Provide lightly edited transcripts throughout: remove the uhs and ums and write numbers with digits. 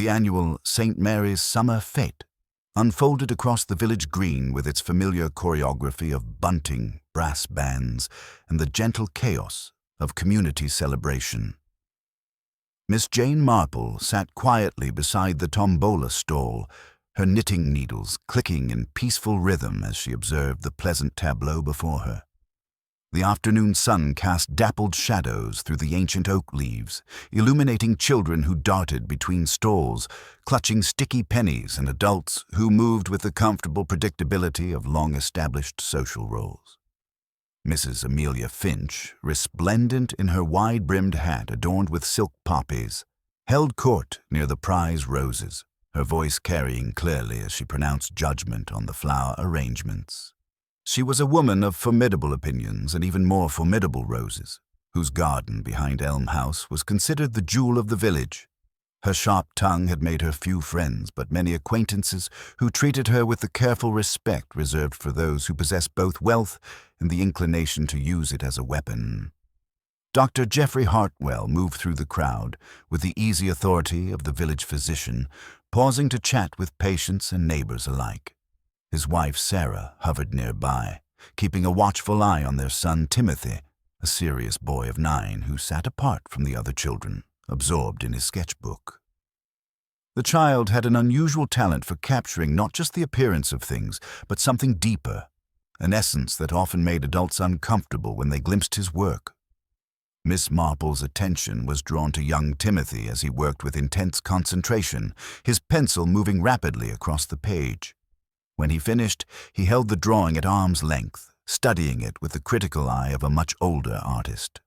The annual St. Mary's Summer Fete unfolded across the village green with its familiar choreography of bunting, brass bands, and the gentle chaos of community celebration. Miss Jane Marple sat quietly beside the tombola stall, her knitting needles clicking in peaceful rhythm as she observed the pleasant tableau before her. The afternoon sun cast dappled shadows through the ancient oak leaves, illuminating children who darted between stalls, clutching sticky pennies, and adults who moved with the comfortable predictability of long-established social roles. Mrs. Amelia Finch, resplendent in her wide-brimmed hat adorned with silk poppies, held court near the prize roses, her voice carrying clearly as she pronounced judgment on the flower arrangements. She was a woman of formidable opinions and even more formidable roses, whose garden behind Elm House was considered the jewel of the village. Her sharp tongue had made her few friends, but many acquaintances who treated her with the careful respect reserved for those who possess both wealth and the inclination to use it as a weapon. Dr. Geoffrey Hartwell moved through the crowd with the easy authority of the village physician, pausing to chat with patients and neighbors alike. His wife, Sarah, hovered nearby, keeping a watchful eye on their son, Timothy, a serious boy of 9 who sat apart from the other children, absorbed in his sketchbook. The child had an unusual talent for capturing not just the appearance of things, but something deeper, an essence that often made adults uncomfortable when they glimpsed his work. Miss Marple's attention was drawn to young Timothy as he worked with intense concentration, his pencil moving rapidly across the page. When he finished, he held the drawing at arm's length, studying it with the critical eye of a much older artist.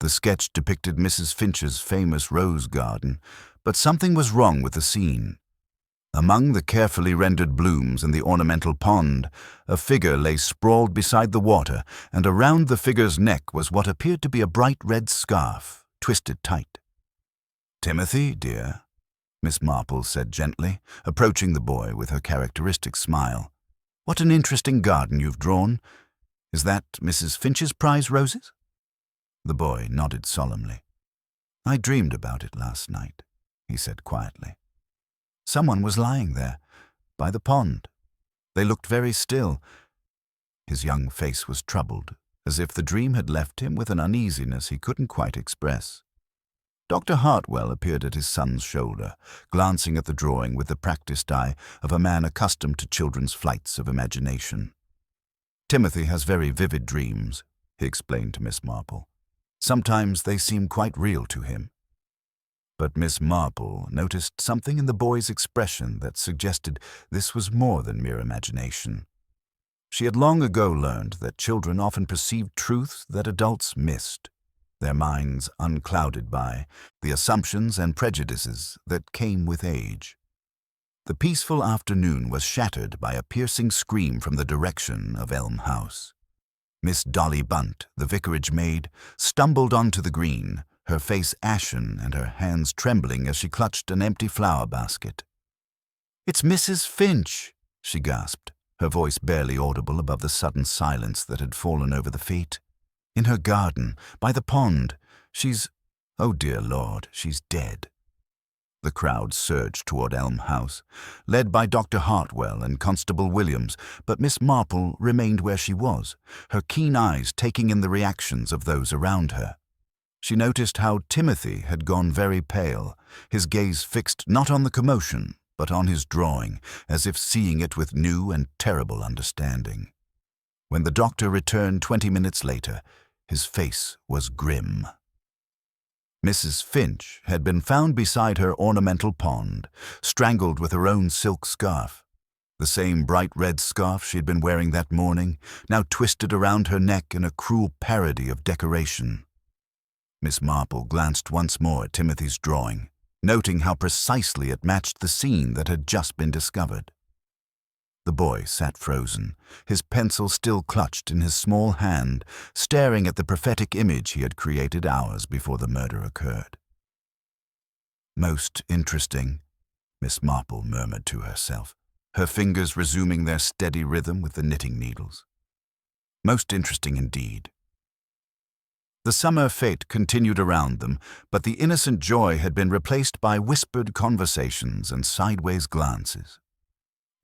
The sketch depicted Mrs. Finch's famous rose garden, but something was wrong with the scene. Among the carefully rendered blooms and the ornamental pond, a figure lay sprawled beside the water, and around the figure's neck was what appeared to be a bright red scarf, twisted tight. "Timothy, dear," Miss Marple said gently, approaching the boy with her characteristic smile. "What an interesting garden you've drawn. Is that Mrs. Finch's prize roses?" The boy nodded solemnly. "I dreamed about it last night," he said quietly. "Someone was lying there, by the pond. They looked very still." His young face was troubled, as if the dream had left him with an uneasiness he couldn't quite express. Dr. Hartwell appeared at his son's shoulder, glancing at the drawing with the practiced eye of a man accustomed to children's flights of imagination. "Timothy has very vivid dreams," he explained to Miss Marple. "Sometimes they seem quite real to him." But Miss Marple noticed something in the boy's expression that suggested this was more than mere imagination. She had long ago learned that children often perceived truths that adults missed, their minds unclouded by the assumptions and prejudices that came with age. The peaceful afternoon was shattered by a piercing scream from the direction of Elm House. Miss Dolly Bunt, the vicarage maid, stumbled onto the green, her face ashen and her hands trembling as she clutched an empty flower basket. "It's Mrs. Finch," she gasped, her voice barely audible above the sudden silence that had fallen over the fete. "In her garden, by the pond. Oh dear Lord, she's dead." The crowd surged toward Elm House, led by Dr. Hartwell and Constable Williams, but Miss Marple remained where she was, her keen eyes taking in the reactions of those around her. She noticed how Timothy had gone very pale, his gaze fixed not on the commotion, but on his drawing, as if seeing it with new and terrible understanding. When the doctor returned 20 minutes later, his face was grim. Mrs. Finch had been found beside her ornamental pond, strangled with her own silk scarf. The same bright red scarf she had been wearing that morning, now twisted around her neck in a cruel parody of decoration. Miss Marple glanced once more at Timothy's drawing, noting how precisely it matched the scene that had just been discovered. The boy sat frozen, his pencil still clutched in his small hand, staring at the prophetic image he had created hours before the murder occurred. "Most interesting," Miss Marple murmured to herself, her fingers resuming their steady rhythm with the knitting needles. "Most interesting indeed." The summer fete continued around them, but the innocent joy had been replaced by whispered conversations and sideways glances.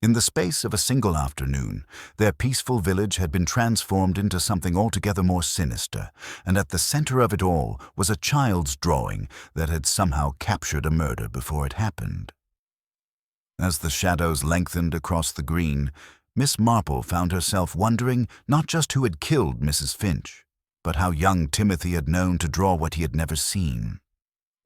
In the space of a single afternoon, their peaceful village had been transformed into something altogether more sinister, and at the center of it all was a child's drawing that had somehow captured a murder before it happened. As the shadows lengthened across the green, Miss Marple found herself wondering not just who had killed Mrs. Finch, but how young Timothy had known to draw what he had never seen.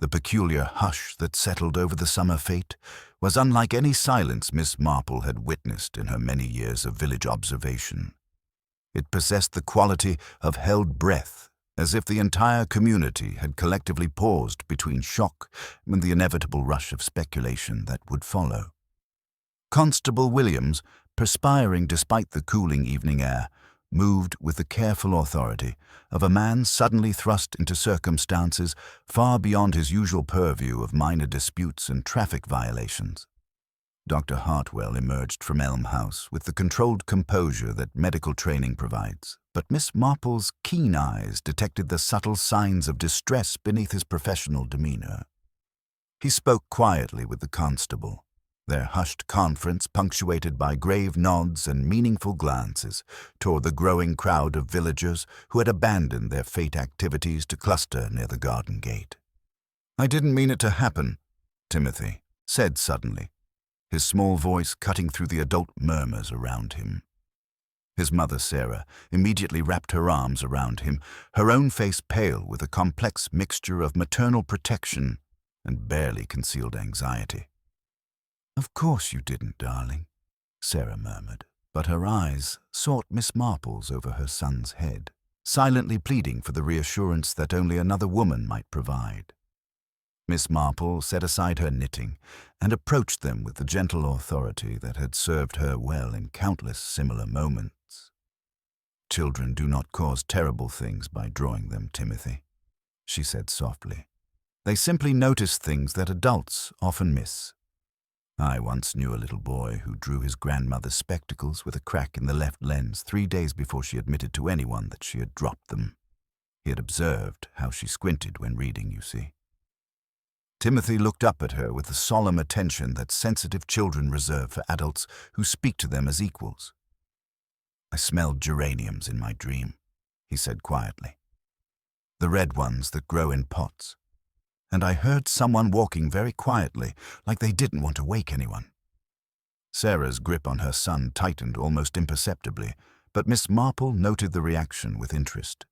The peculiar hush that settled over the summer fete was unlike any silence Miss Marple had witnessed in her many years of village observation. It possessed the quality of held breath, as if the entire community had collectively paused between shock and the inevitable rush of speculation that would follow. Constable Williams, perspiring despite the cooling evening air, moved with the careful authority of a man suddenly thrust into circumstances far beyond his usual purview of minor disputes and traffic violations. Dr. Hartwell emerged from Elm House with the controlled composure that medical training provides, but Miss Marple's keen eyes detected the subtle signs of distress beneath his professional demeanor. He spoke quietly with the constable, their hushed conference punctuated by grave nods and meaningful glances toward the growing crowd of villagers who had abandoned their fete activities to cluster near the garden gate. "I didn't mean it to happen," Timothy said suddenly, his small voice cutting through the adult murmurs around him. His mother, Sarah, immediately wrapped her arms around him, her own face pale with a complex mixture of maternal protection and barely concealed anxiety. "Of course you didn't, darling," Sarah murmured, but her eyes sought Miss Marple's over her son's head, silently pleading for the reassurance that only another woman might provide. Miss Marple set aside her knitting and approached them with the gentle authority that had served her well in countless similar moments. "Children do not cause terrible things by drawing them, Timothy," she said softly. "They simply notice things that adults often miss. I once knew a little boy who drew his grandmother's spectacles with a crack in the left lens 3 days before she admitted to anyone that she had dropped them. He had observed how she squinted when reading, you see." Timothy looked up at her with the solemn attention that sensitive children reserve for adults who speak to them as equals. "I smelled geraniums in my dream," he said quietly. "The red ones that grow in pots. And I heard someone walking very quietly, like they didn't want to wake anyone." Sarah's grip on her son tightened almost imperceptibly, but Miss Marple noted the reaction with interest.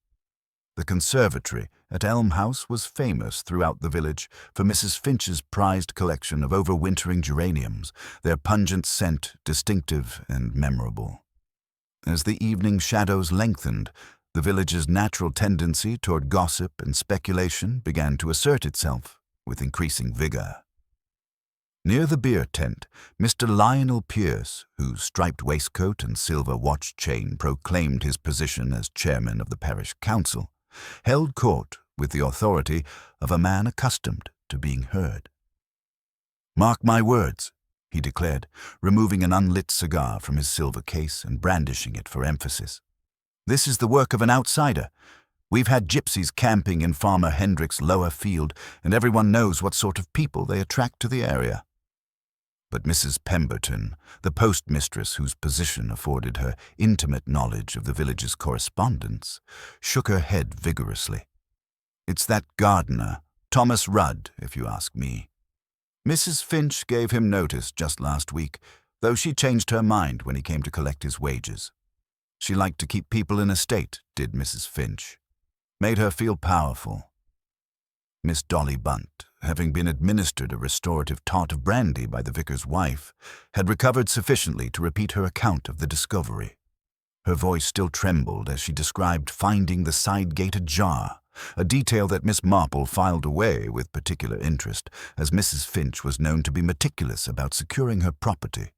The conservatory at Elm House was famous throughout the village for Mrs. Finch's prized collection of overwintering geraniums, their pungent scent distinctive and memorable. As the evening shadows lengthened, the village's natural tendency toward gossip and speculation began to assert itself with increasing vigor. Near the beer tent, Mr. Lionel Pierce, whose striped waistcoat and silver watch chain proclaimed his position as chairman of the parish council, held court with the authority of a man accustomed to being heard. "Mark my words," he declared, removing an unlit cigar from his silver case and brandishing it for emphasis. "This is the work of an outsider. We've had gypsies camping in Farmer Hendrick's lower field, and everyone knows what sort of people they attract to the area." But Mrs. Pemberton, the postmistress whose position afforded her intimate knowledge of the village's correspondence, shook her head vigorously. "It's that gardener, Thomas Rudd, if you ask me. Mrs. Finch gave him notice just last week, though she changed her mind when he came to collect his wages. She liked to keep people in a state, did Mrs. Finch. Made her feel powerful. Miss Dolly Bunt, having been administered a restorative tot of brandy by the vicar's wife, had recovered sufficiently to repeat her account of the discovery. Her voice still trembled as she described finding the side gate ajar, a detail that Miss Marple filed away with particular interest, as Mrs. Finch was known to be meticulous about securing her property.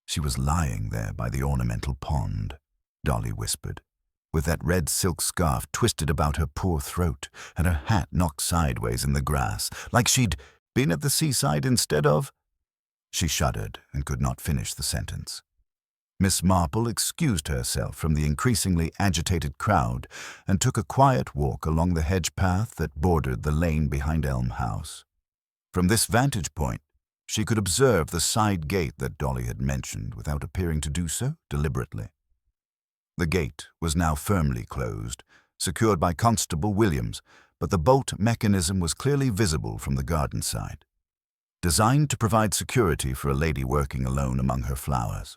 "She was lying there by the ornamental pond," Dolly whispered, "with that red silk scarf twisted about her poor throat and her hat knocked sideways in the grass, like she'd been at the seaside instead of—" She shuddered and could not finish the sentence. Miss Marple excused herself from the increasingly agitated crowd and took a quiet walk along the hedge path that bordered the lane behind Elm House. From this vantage point, she could observe the side gate that Dolly had mentioned without appearing to do so deliberately. The gate was now firmly closed, secured by Constable Williams, but the bolt mechanism was clearly visible from the garden side, designed to provide security for a lady working alone among her flowers.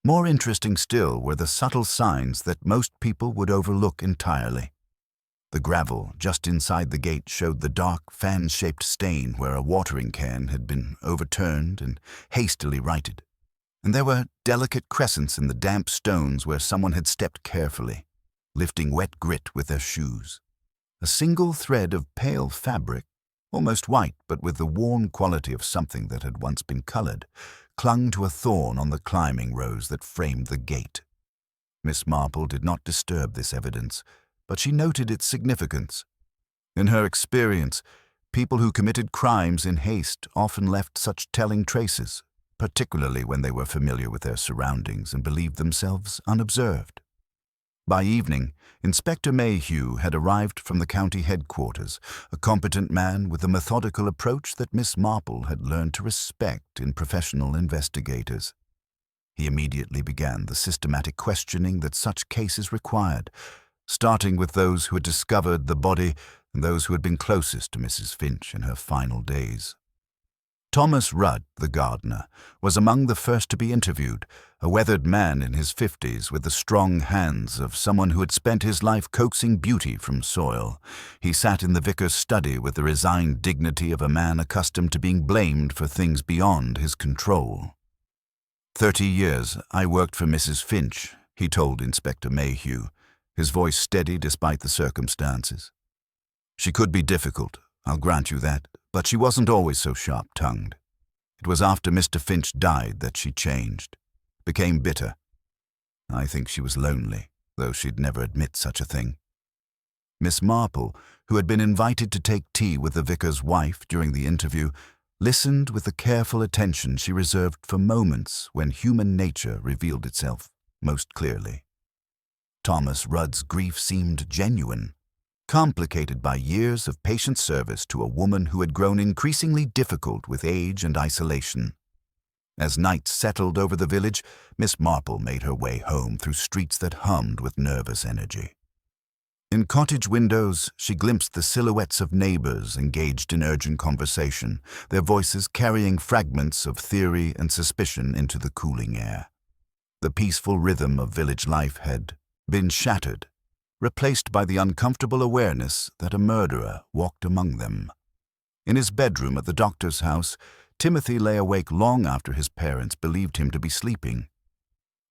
More interesting still were the subtle signs that most people would overlook entirely. The gravel just inside the gate showed the dark, fan-shaped stain where a watering can had been overturned and hastily righted, and there were delicate crescents in the damp stones where someone had stepped carefully, lifting wet grit with their shoes. A single thread of pale fabric, almost white but with the worn quality of something that had once been colored, clung to a thorn on the climbing rose that framed the gate. Miss Marple did not disturb this evidence, but she noted its significance. In her experience, people who committed crimes in haste often left such telling traces, particularly when they were familiar with their surroundings and believed themselves unobserved. By evening, Inspector Mayhew had arrived from the county headquarters, a competent man with the methodical approach that Miss Marple had learned to respect in professional investigators. He immediately began the systematic questioning that such cases required, starting with those who had discovered the body and those who had been closest to Mrs. Finch in her final days. Thomas Rudd, the gardener, was among the first to be interviewed, a weathered man in his 50s with the strong hands of someone who had spent his life coaxing beauty from soil. He sat in the vicar's study with the resigned dignity of a man accustomed to being blamed for things beyond his control. 30 years I worked for Mrs. Finch, he told Inspector Mayhew, his voice steady despite the circumstances. She could be difficult, I'll grant you that, but she wasn't always so sharp-tongued. It was after Mr. Finch died that she changed, became bitter. I think she was lonely, though she'd never admit such a thing. Miss Marple, who had been invited to take tea with the vicar's wife during the interview, listened with the careful attention she reserved for moments when human nature revealed itself most clearly. Thomas Rudd's grief seemed genuine, complicated by years of patient service to a woman who had grown increasingly difficult with age and isolation. As night settled over the village, Miss Marple made her way home through streets that hummed with nervous energy. In cottage windows, she glimpsed the silhouettes of neighbors engaged in urgent conversation, their voices carrying fragments of theory and suspicion into the cooling air. The peaceful rhythm of village life had been shattered, replaced by the uncomfortable awareness that a murderer walked among them. In his bedroom at the doctor's house, Timothy lay awake long after his parents believed him to be sleeping.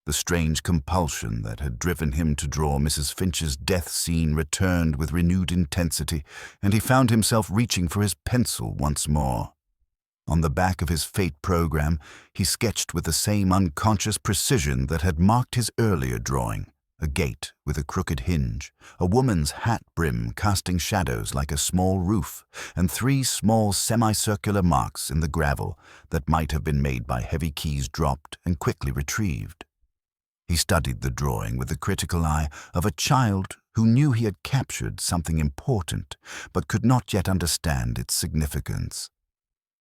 The strange compulsion that had driven him to draw Mrs. Finch's death scene returned with renewed intensity, and he found himself reaching for his pencil once more. On the back of his fate program, he sketched with the same unconscious precision that had marked his earlier drawing. A gate with a crooked hinge, a woman's hat brim casting shadows like a small roof, and 3 small semicircular marks in the gravel that might have been made by heavy keys dropped and quickly retrieved. He studied the drawing with the critical eye of a child who knew he had captured something important but could not yet understand its significance.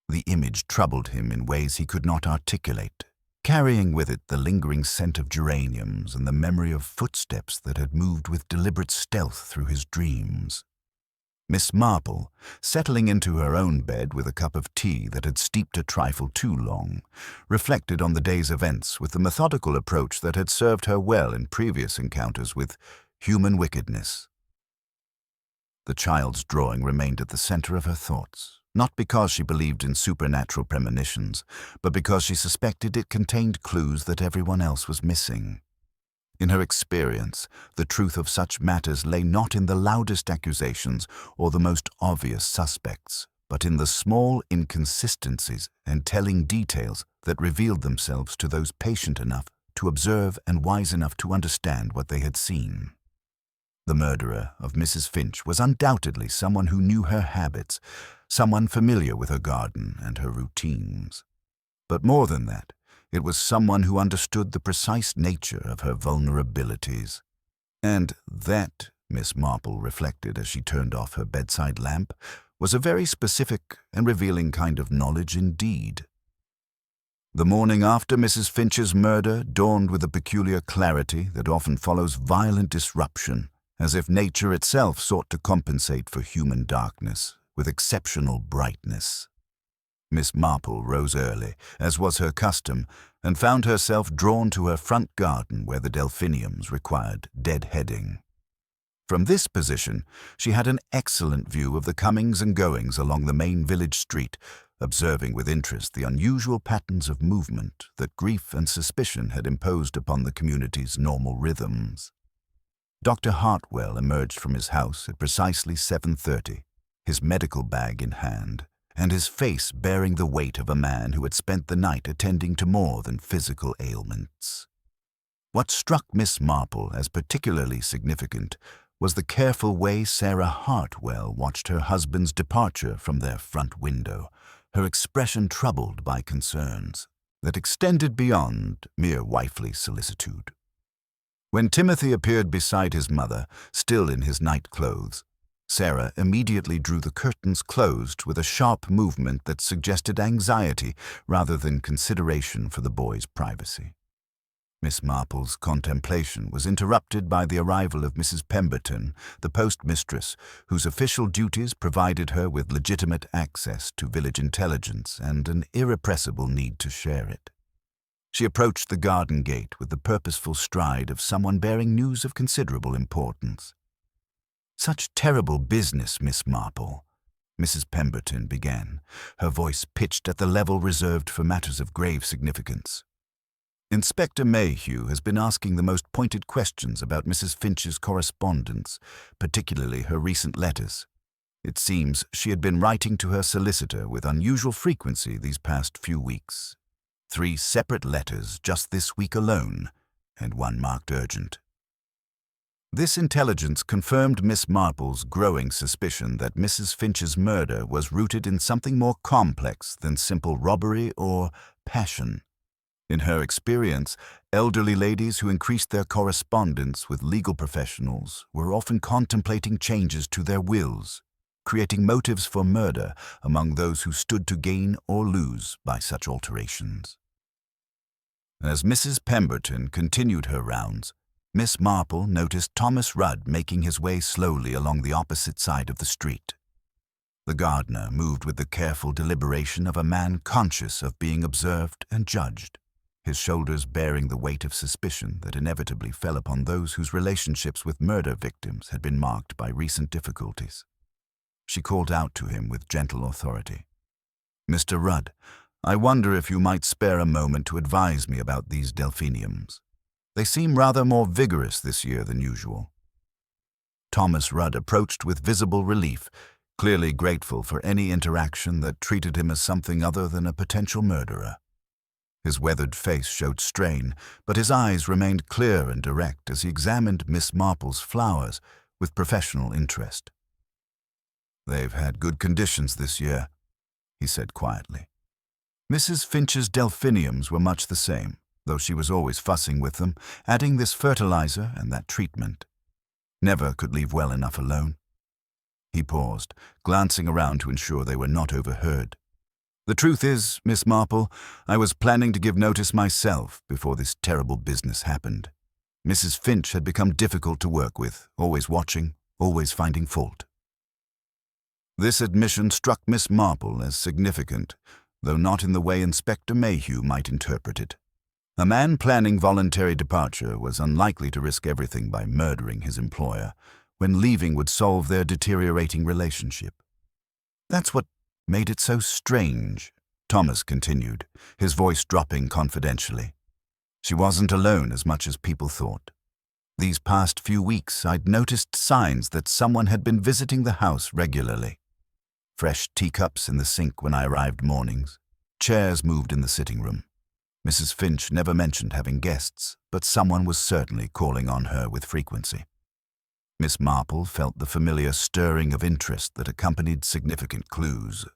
The image troubled him in ways he could not articulate, carrying with it the lingering scent of geraniums and the memory of footsteps that had moved with deliberate stealth through his dreams. Miss Marple, settling into her own bed with a cup of tea that had steeped a trifle too long, reflected on the day's events with the methodical approach that had served her well in previous encounters with human wickedness. The child's drawing remained at the center of her thoughts, not because she believed in supernatural premonitions, but because she suspected it contained clues that everyone else was missing. In her experience, the truth of such matters lay not in the loudest accusations or the most obvious suspects, but in the small inconsistencies and telling details that revealed themselves to those patient enough to observe and wise enough to understand what they had seen. The murderer of Mrs. Finch was undoubtedly someone who knew her habits, someone familiar with her garden and her routines. But more than that, It was someone who understood the precise nature of her vulnerabilities. And that, Miss Marple reflected as she turned off her bedside lamp, was a very specific and revealing kind of knowledge indeed. The morning after Mrs. Finch's murder dawned with the peculiar clarity that often follows violent disruption, as if nature itself sought to compensate for human darkness with exceptional brightness. Miss Marple rose early, as was her custom, and found herself drawn to her front garden where the delphiniums required deadheading. From this position, she had an excellent view of the comings and goings along the main village street, observing with interest the unusual patterns of movement that grief and suspicion had imposed upon the community's normal rhythms. Dr. Hartwell emerged from his house at precisely 7:30, his medical bag in hand, and his face bearing the weight of a man who had spent the night attending to more than physical ailments. What struck Miss Marple as particularly significant was the careful way Sarah Hartwell watched her husband's departure from their front window, her expression troubled by concerns that extended beyond mere wifely solicitude. When Timothy appeared beside his mother, still in his night clothes, Sarah immediately drew the curtains closed with a sharp movement that suggested anxiety rather than consideration for the boy's privacy. Miss Marple's contemplation was interrupted by the arrival of Mrs. Pemberton, the postmistress, whose official duties provided her with legitimate access to village intelligence and an irrepressible need to share it. She approached the garden gate with the purposeful stride of someone bearing news of considerable importance. "Such terrible business, Miss Marple," Mrs. Pemberton began, her voice pitched at the level reserved for matters of grave significance. "Inspector Mayhew has been asking the most pointed questions about Mrs. Finch's correspondence, particularly her recent letters. It seems she had been writing to her solicitor with unusual frequency these past few weeks. 3 separate letters just this week alone, and one marked urgent." This intelligence confirmed Miss Marple's growing suspicion that Mrs. Finch's murder was rooted in something more complex than simple robbery or passion. In her experience, elderly ladies who increased their correspondence with legal professionals were often contemplating changes to their wills, creating motives for murder among those who stood to gain or lose by such alterations. As Mrs. Pemberton continued her rounds, Miss Marple noticed Thomas Rudd making his way slowly along the opposite side of the street. The gardener moved with the careful deliberation of a man conscious of being observed and judged, his shoulders bearing the weight of suspicion that inevitably fell upon those whose relationships with murder victims had been marked by recent difficulties. She called out to him with gentle authority. "Mr. Rudd, I wonder if you might spare a moment to advise me about these delphiniums. They seem rather more vigorous this year than usual." Thomas Rudd approached with visible relief, clearly grateful for any interaction that treated him as something other than a potential murderer. His weathered face showed strain, but his eyes remained clear and direct as he examined Miss Marple's flowers with professional interest. "They've had good conditions this year," he said quietly. Mrs. Finch's delphiniums were much the same, though she was always fussing with them, adding this fertilizer and that treatment. Never could leave well enough alone. He paused, glancing around to ensure they were not overheard. "The truth is, Miss Marple, I was planning to give notice myself before this terrible business happened. Mrs. Finch had become difficult to work with, always watching, always finding fault." This admission struck Miss Marple as significant, though not in the way Inspector Mayhew might interpret it. A man planning voluntary departure was unlikely to risk everything by murdering his employer, when leaving would solve their deteriorating relationship. "That's what made it so strange," Thomas continued, his voice dropping confidentially. "She wasn't alone as much as people thought. These past few weeks I'd noticed signs that someone had been visiting the house regularly. Fresh teacups in the sink when I arrived mornings, chairs moved in the sitting room. Mrs. Finch never mentioned having guests, but someone was certainly calling on her with frequency." Miss Marple felt the familiar stirring of interest that accompanied significant clues.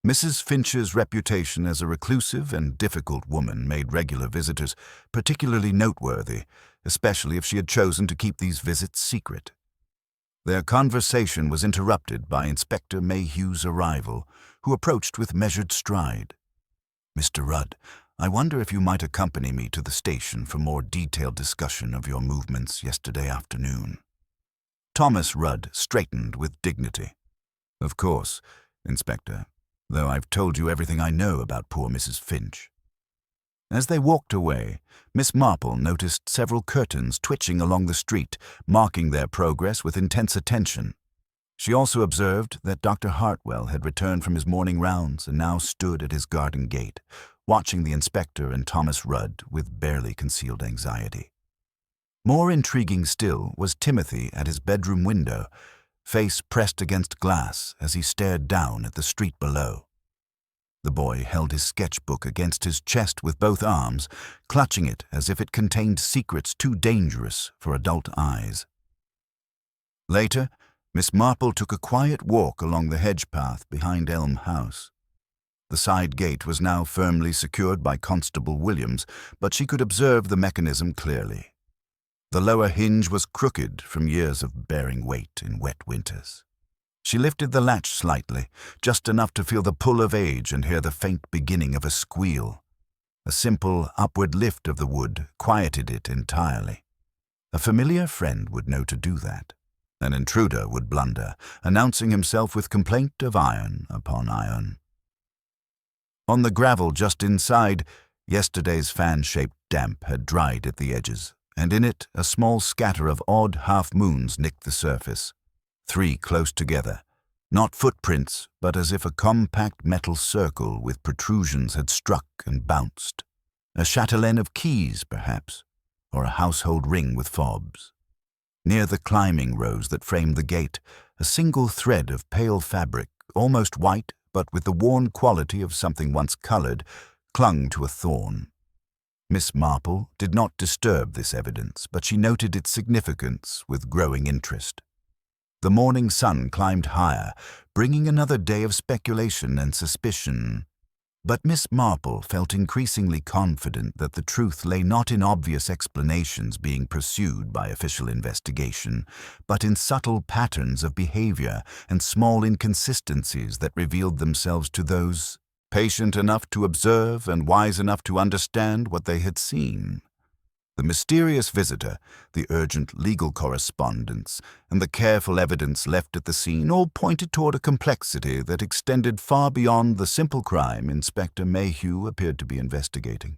Mrs. Finch's reputation as a reclusive and difficult woman made regular visitors particularly noteworthy, especially if she had chosen to keep these visits secret. Their conversation was interrupted by Inspector Mayhew's arrival, who approached with measured stride. "Mr. Rudd, I wonder if you might accompany me to the station for more detailed discussion of your movements yesterday afternoon." Thomas Rudd straightened with dignity. "Of course, Inspector, though I've told you everything I know about poor Mrs. Finch." As they walked away, Miss Marple noticed several curtains twitching along the street, marking their progress with intense attention. She also observed that Dr. Hartwell had returned from his morning rounds and now stood at his garden gate, watching the inspector and Thomas Rudd with barely concealed anxiety. More intriguing still was Timothy at his bedroom window, face pressed against glass as he stared down at the street below. The boy held his sketchbook against his chest with both arms, clutching it as if it contained secrets too dangerous for adult eyes. Later, Miss Marple took a quiet walk along the hedge path behind Elm House. The side gate was now firmly secured by Constable Williams, but she could observe the mechanism clearly. The lower hinge was crooked from years of bearing weight in wet winters. She lifted the latch slightly, just enough to feel the pull of age and hear the faint beginning of a squeal. A simple upward lift of the wood quieted it entirely. A familiar friend would know to do that. An intruder would blunder, announcing himself with complaint of iron upon iron. On the gravel just inside, yesterday's fan-shaped damp had dried at the edges, and in it a small scatter of odd half-moons nicked the surface. 3 close together, not footprints, but as if a compact metal circle with protrusions had struck and bounced. A chatelaine of keys, perhaps, or a household ring with fobs. Near the climbing rose that framed the gate, a single thread of pale fabric, almost white but with the worn quality of something once colored, clung to a thorn. Miss Marple did not disturb this evidence, but she noted its significance with growing interest. The morning sun climbed higher, bringing another day of speculation and suspicion. But Miss Marple felt increasingly confident that the truth lay not in obvious explanations being pursued by official investigation, but in subtle patterns of behavior and small inconsistencies that revealed themselves to those patient enough to observe and wise enough to understand what they had seen. The mysterious visitor, the urgent legal correspondence, and the careful evidence left at the scene all pointed toward a complexity that extended far beyond the simple crime Inspector Mayhew appeared to be investigating.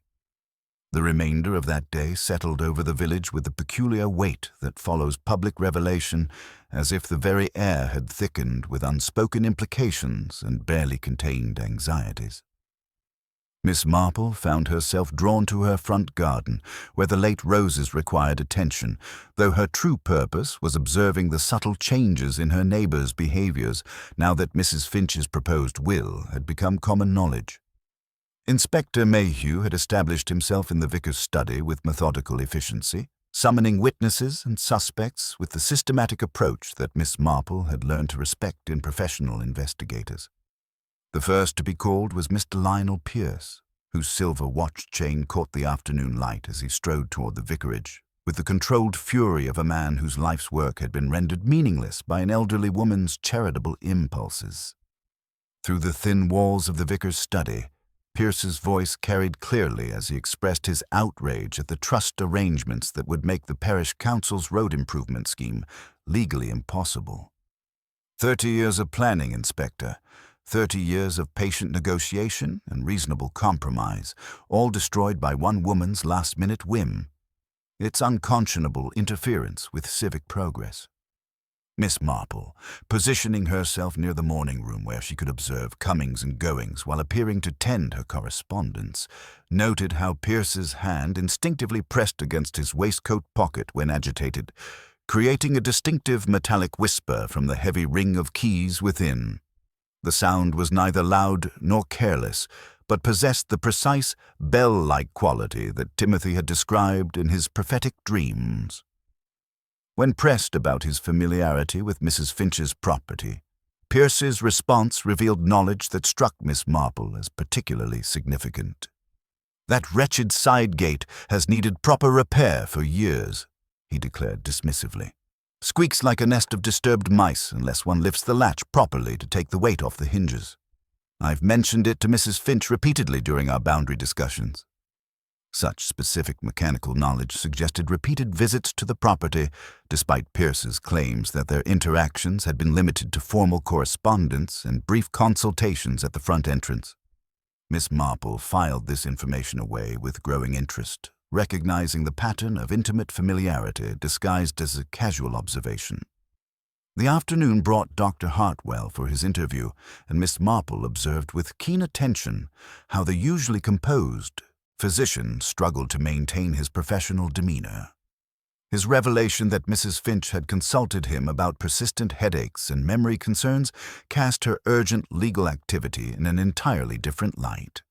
The remainder of that day settled over the village with the peculiar weight that follows public revelation, as if the very air had thickened with unspoken implications and barely contained anxieties. Miss Marple found herself drawn to her front garden, where the late roses required attention, though her true purpose was observing the subtle changes in her neighbors' behaviors now that Mrs. Finch's proposed will had become common knowledge. Inspector Mayhew had established himself in the vicar's study with methodical efficiency, summoning witnesses and suspects with the systematic approach that Miss Marple had learned to respect in professional investigators. The first to be called was Mr. Lionel Pierce, whose silver watch chain caught the afternoon light as he strode toward the vicarage, with the controlled fury of a man whose life's work had been rendered meaningless by an elderly woman's charitable impulses. Through the thin walls of the vicar's study, Pierce's voice carried clearly as he expressed his outrage at the trust arrangements that would make the parish council's road improvement scheme legally impossible. 30 years of planning, Inspector. 30 years of patient negotiation and reasonable compromise, all destroyed by one woman's last-minute whim. It's unconscionable interference with civic progress. Miss Marple, positioning herself near the morning room where she could observe comings and goings while appearing to tend her correspondence, noted how Pierce's hand instinctively pressed against his waistcoat pocket when agitated, creating a distinctive metallic whisper from the heavy ring of keys within. The sound was neither loud nor careless, but possessed the precise bell-like quality that Timothy had described in his prophetic dreams. When pressed about his familiarity with Mrs. Finch's property, Pierce's response revealed knowledge that struck Miss Marple as particularly significant. "That wretched side gate has needed proper repair for years," he declared dismissively. "Squeaks like a nest of disturbed mice unless one lifts the latch properly to take the weight off the hinges. I've mentioned it to Mrs. Finch repeatedly during our boundary discussions." Such specific mechanical knowledge suggested repeated visits to the property, despite Pierce's claims that their interactions had been limited to formal correspondence and brief consultations at the front entrance. Miss Marple filed this information away with growing interest, recognizing the pattern of intimate familiarity disguised as a casual observation. The afternoon brought Dr. Hartwell for his interview, and Miss Marple observed with keen attention how the usually composed physician struggled to maintain his professional demeanor. His revelation that Mrs. Finch had consulted him about persistent headaches and memory concerns cast her urgent legal activity in an entirely different light.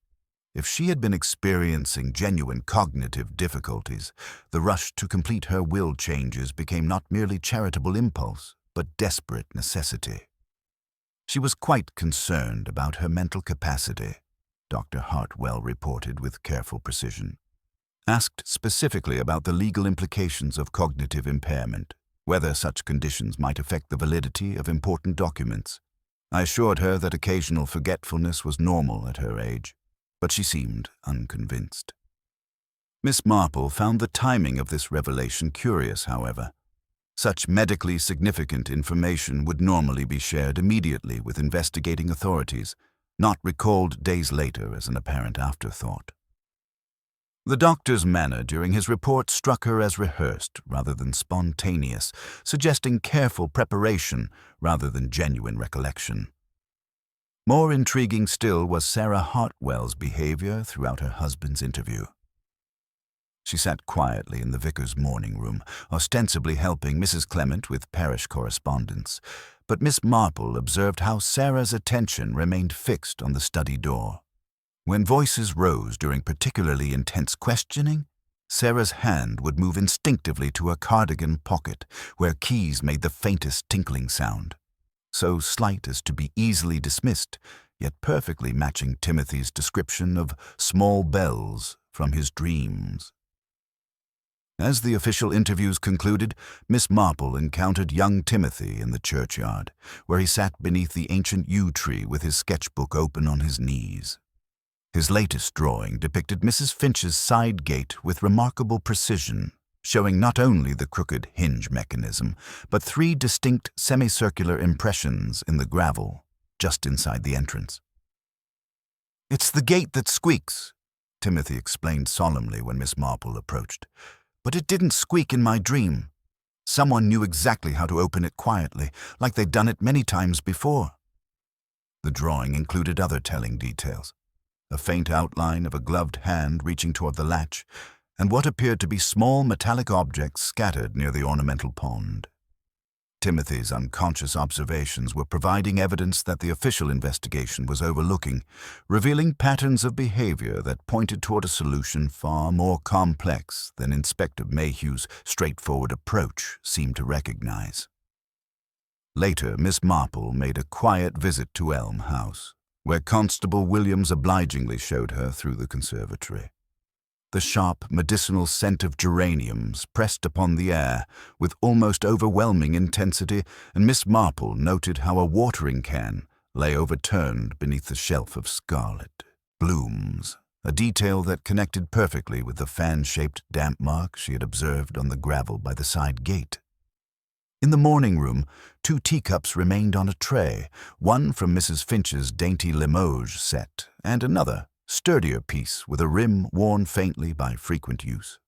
If she had been experiencing genuine cognitive difficulties, the rush to complete her will changes became not merely charitable impulse, but desperate necessity. She was quite concerned about her mental capacity, Dr. Hartwell reported with careful precision. Asked specifically about the legal implications of cognitive impairment, whether such conditions might affect the validity of important documents, I assured her that occasional forgetfulness was normal at her age, but she seemed unconvinced. Miss Marple found the timing of this revelation curious, however. Such medically significant information would normally be shared immediately with investigating authorities, not recalled days later as an apparent afterthought. The doctor's manner during his report struck her as rehearsed rather than spontaneous, suggesting careful preparation rather than genuine recollection. More intriguing still was Sarah Hartwell's behavior throughout her husband's interview. She sat quietly in the vicar's morning room, ostensibly helping Mrs. Clement with parish correspondence, but Miss Marple observed how Sarah's attention remained fixed on the study door. When voices rose during particularly intense questioning, Sarah's hand would move instinctively to her cardigan pocket, where keys made the faintest tinkling sound, so slight as to be easily dismissed, yet perfectly matching Timothy's description of small bells from his dreams. As the official interviews concluded, Miss Marple encountered young Timothy in the churchyard, where he sat beneath the ancient yew tree with his sketchbook open on his knees. His latest drawing depicted Mrs. Finch's side gate with remarkable precision, showing not only the crooked hinge mechanism, but 3 distinct semicircular impressions in the gravel just inside the entrance. "It's the gate that squeaks," Timothy explained solemnly when Miss Marple approached. "But it didn't squeak in my dream. Someone knew exactly how to open it quietly, like they'd done it many times before." The drawing included other telling details: a faint outline of a gloved hand reaching toward the latch, and what appeared to be small metallic objects scattered near the ornamental pond. Timothy's unconscious observations were providing evidence that the official investigation was overlooking, revealing patterns of behavior that pointed toward a solution far more complex than Inspector Mayhew's straightforward approach seemed to recognize. Later, Miss Marple made a quiet visit to Elm House, where Constable Williams obligingly showed her through the conservatory. The sharp, medicinal scent of geraniums pressed upon the air with almost overwhelming intensity, and Miss Marple noted how a watering can lay overturned beneath the shelf of scarlet blooms, a detail that connected perfectly with the fan-shaped damp mark she had observed on the gravel by the side gate. In the morning room, 2 teacups remained on a tray, one from Mrs. Finch's dainty Limoges set, and another, sturdier piece with a rim worn faintly by frequent use.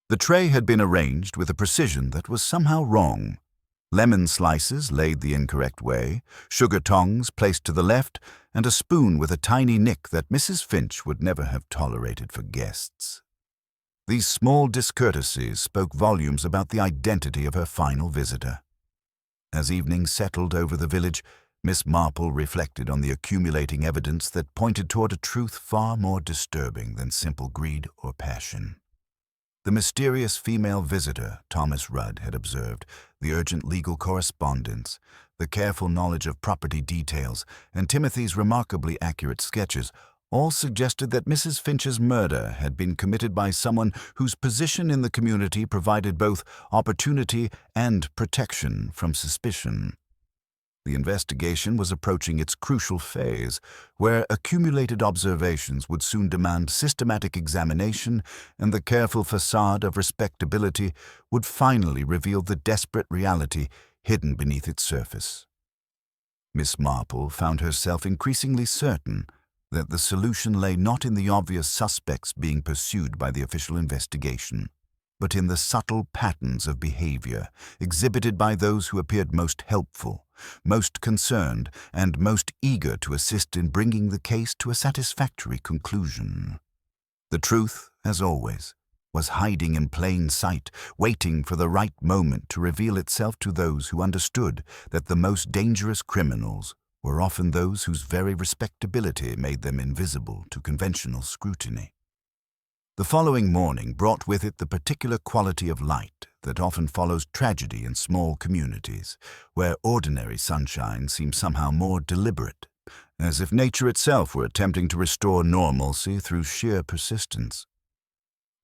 The tray had been arranged with a precision that was somehow wrong. Lemon slices laid the incorrect way, sugar tongs placed to the left, and a spoon with a tiny nick that Mrs. Finch would never have tolerated for guests. These small discourtesies spoke volumes about the identity of her final visitor. As evening settled over the village, Miss Marple reflected on the accumulating evidence that pointed toward a truth far more disturbing than simple greed or passion. The mysterious female visitor Thomas Rudd had observed, the urgent legal correspondence, the careful knowledge of property details, and Timothy's remarkably accurate sketches all suggested that Mrs. Finch's murder had been committed by someone whose position in the community provided both opportunity and protection from suspicion. The investigation was approaching its crucial phase, where accumulated observations would soon demand systematic examination, and the careful facade of respectability would finally reveal the desperate reality hidden beneath its surface. Miss Marple found herself increasingly certain that the solution lay not in the obvious suspects being pursued by the official investigation, but in the subtle patterns of behavior exhibited by those who appeared most helpful, most concerned, and most eager to assist in bringing the case to a satisfactory conclusion. The truth, as always, was hiding in plain sight, waiting for the right moment to reveal itself to those who understood that the most dangerous criminals were often those whose very respectability made them invisible to conventional scrutiny. The following morning brought with it the particular quality of light that often follows tragedy in small communities, where ordinary sunshine seems somehow more deliberate, as if nature itself were attempting to restore normalcy through sheer persistence.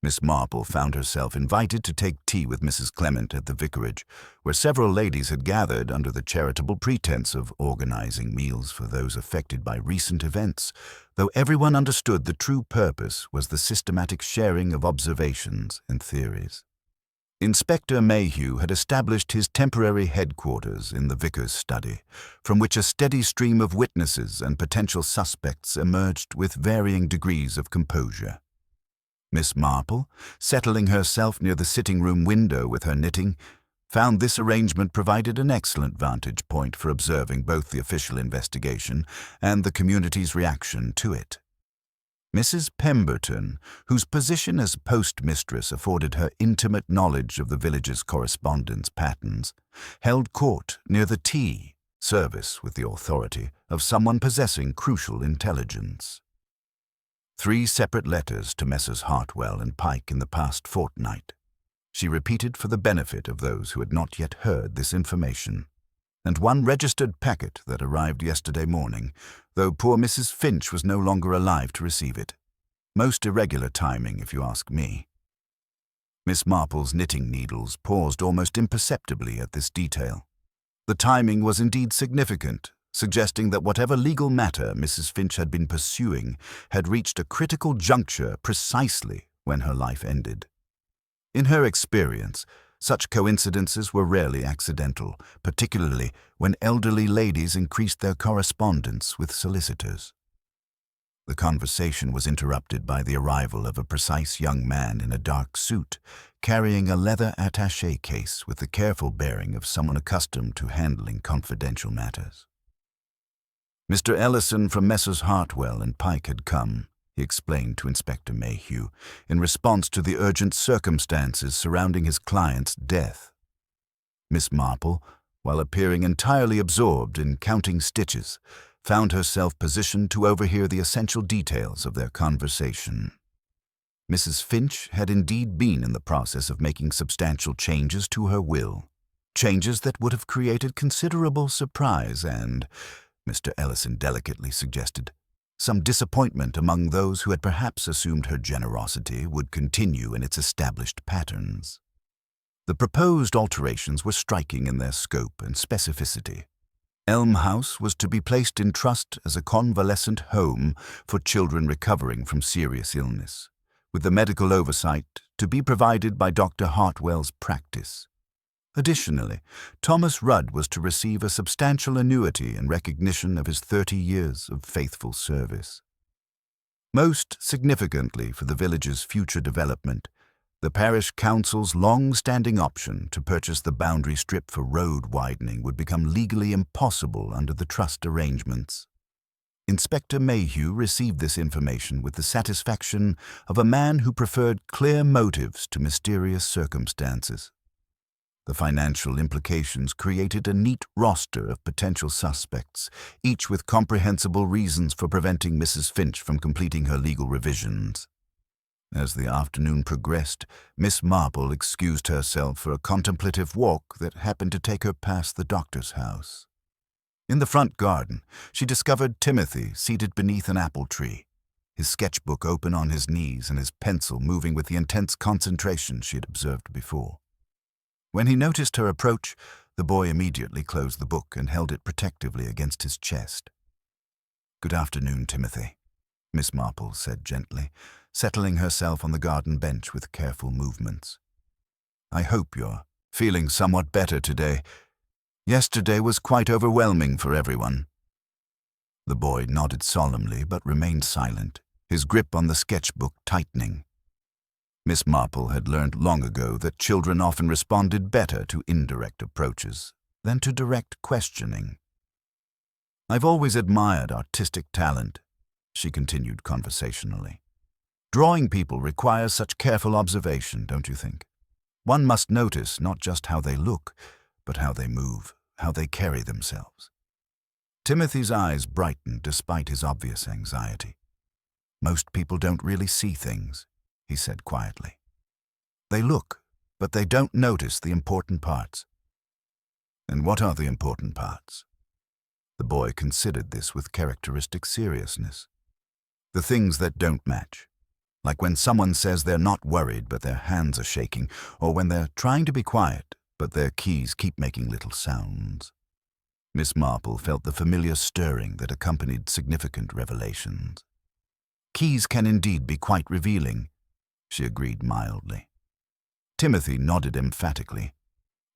Miss Marple found herself invited to take tea with Mrs. Clement at the vicarage, where several ladies had gathered under the charitable pretense of organizing meals for those affected by recent events, though everyone understood the true purpose was the systematic sharing of observations and theories. Inspector Mayhew had established his temporary headquarters in the vicar's study, from which a steady stream of witnesses and potential suspects emerged with varying degrees of composure. Miss Marple, settling herself near the sitting-room window with her knitting, found this arrangement provided an excellent vantage point for observing both the official investigation and the community's reaction to it. Mrs. Pemberton, whose position as postmistress afforded her intimate knowledge of the village's correspondence patterns, held court near the tea service with the authority of someone possessing crucial intelligence. 3 separate letters to Messrs. Hartwell and Pike in the past fortnight, she repeated for the benefit of those who had not yet heard this information, and 1 registered packet that arrived yesterday morning, though poor Mrs. Finch was no longer alive to receive it. Most irregular timing, if you ask me. Miss Marple's knitting needles paused almost imperceptibly at this detail. The timing was indeed significant, suggesting that whatever legal matter Mrs. Finch had been pursuing had reached a critical juncture precisely when her life ended. In her experience, such coincidences were rarely accidental, particularly when elderly ladies increased their correspondence with solicitors. The conversation was interrupted by the arrival of a precise young man in a dark suit, carrying a leather attaché case with the careful bearing of someone accustomed to handling confidential matters. Mr. Ellison from Messrs. Hartwell and Pike had come, he explained to Inspector Mayhew, in response to the urgent circumstances surrounding his client's death. Miss Marple, while appearing entirely absorbed in counting stitches, found herself positioned to overhear the essential details of their conversation. Mrs. Finch had indeed been in the process of making substantial changes to her will, changes that would have created considerable surprise and, Mr. Ellison delicately suggested, some disappointment among those who had perhaps assumed her generosity would continue in its established patterns. The proposed alterations were striking in their scope and specificity. Elm House was to be placed in trust as a convalescent home for children recovering from serious illness, with the medical oversight to be provided by Dr. Hartwell's practice. Additionally, Thomas Rudd was to receive a substantial annuity in recognition of his 30 years of faithful service. Most significantly for the village's future development, the parish council's long-standing option to purchase the boundary strip for road widening would become legally impossible under the trust arrangements. Inspector Mayhew received this information with the satisfaction of a man who preferred clear motives to mysterious circumstances. The financial implications created a neat roster of potential suspects, each with comprehensible reasons for preventing Mrs. Finch from completing her legal revisions. As the afternoon progressed, Miss Marple excused herself for a contemplative walk that happened to take her past the doctor's house. In the front garden, she discovered Timothy seated beneath an apple tree, his sketchbook open on his knees and his pencil moving with the intense concentration she had observed before. When he noticed her approach, the boy immediately closed the book and held it protectively against his chest. "Good afternoon, Timothy," Miss Marple said gently, settling herself on the garden bench with careful movements. "I hope you're feeling somewhat better today. Yesterday was quite overwhelming for everyone." The boy nodded solemnly but remained silent, his grip on the sketchbook tightening. Miss Marple had learned long ago that children often responded better to indirect approaches than to direct questioning. "I've always admired artistic talent," she continued conversationally. "Drawing people requires such careful observation, don't you think? One must notice not just how they look, but how they move, how they carry themselves." Timothy's eyes brightened despite his obvious anxiety. "Most people don't really see things," he said quietly. "They look, but they don't notice the important parts." "And what are the important parts?" The boy considered this with characteristic seriousness. "The things that don't match. Like when someone says they're not worried but their hands are shaking, or when they're trying to be quiet but their keys keep making little sounds." Miss Marple felt the familiar stirring that accompanied significant revelations. "Keys can indeed be quite revealing," she agreed mildly. Timothy nodded emphatically.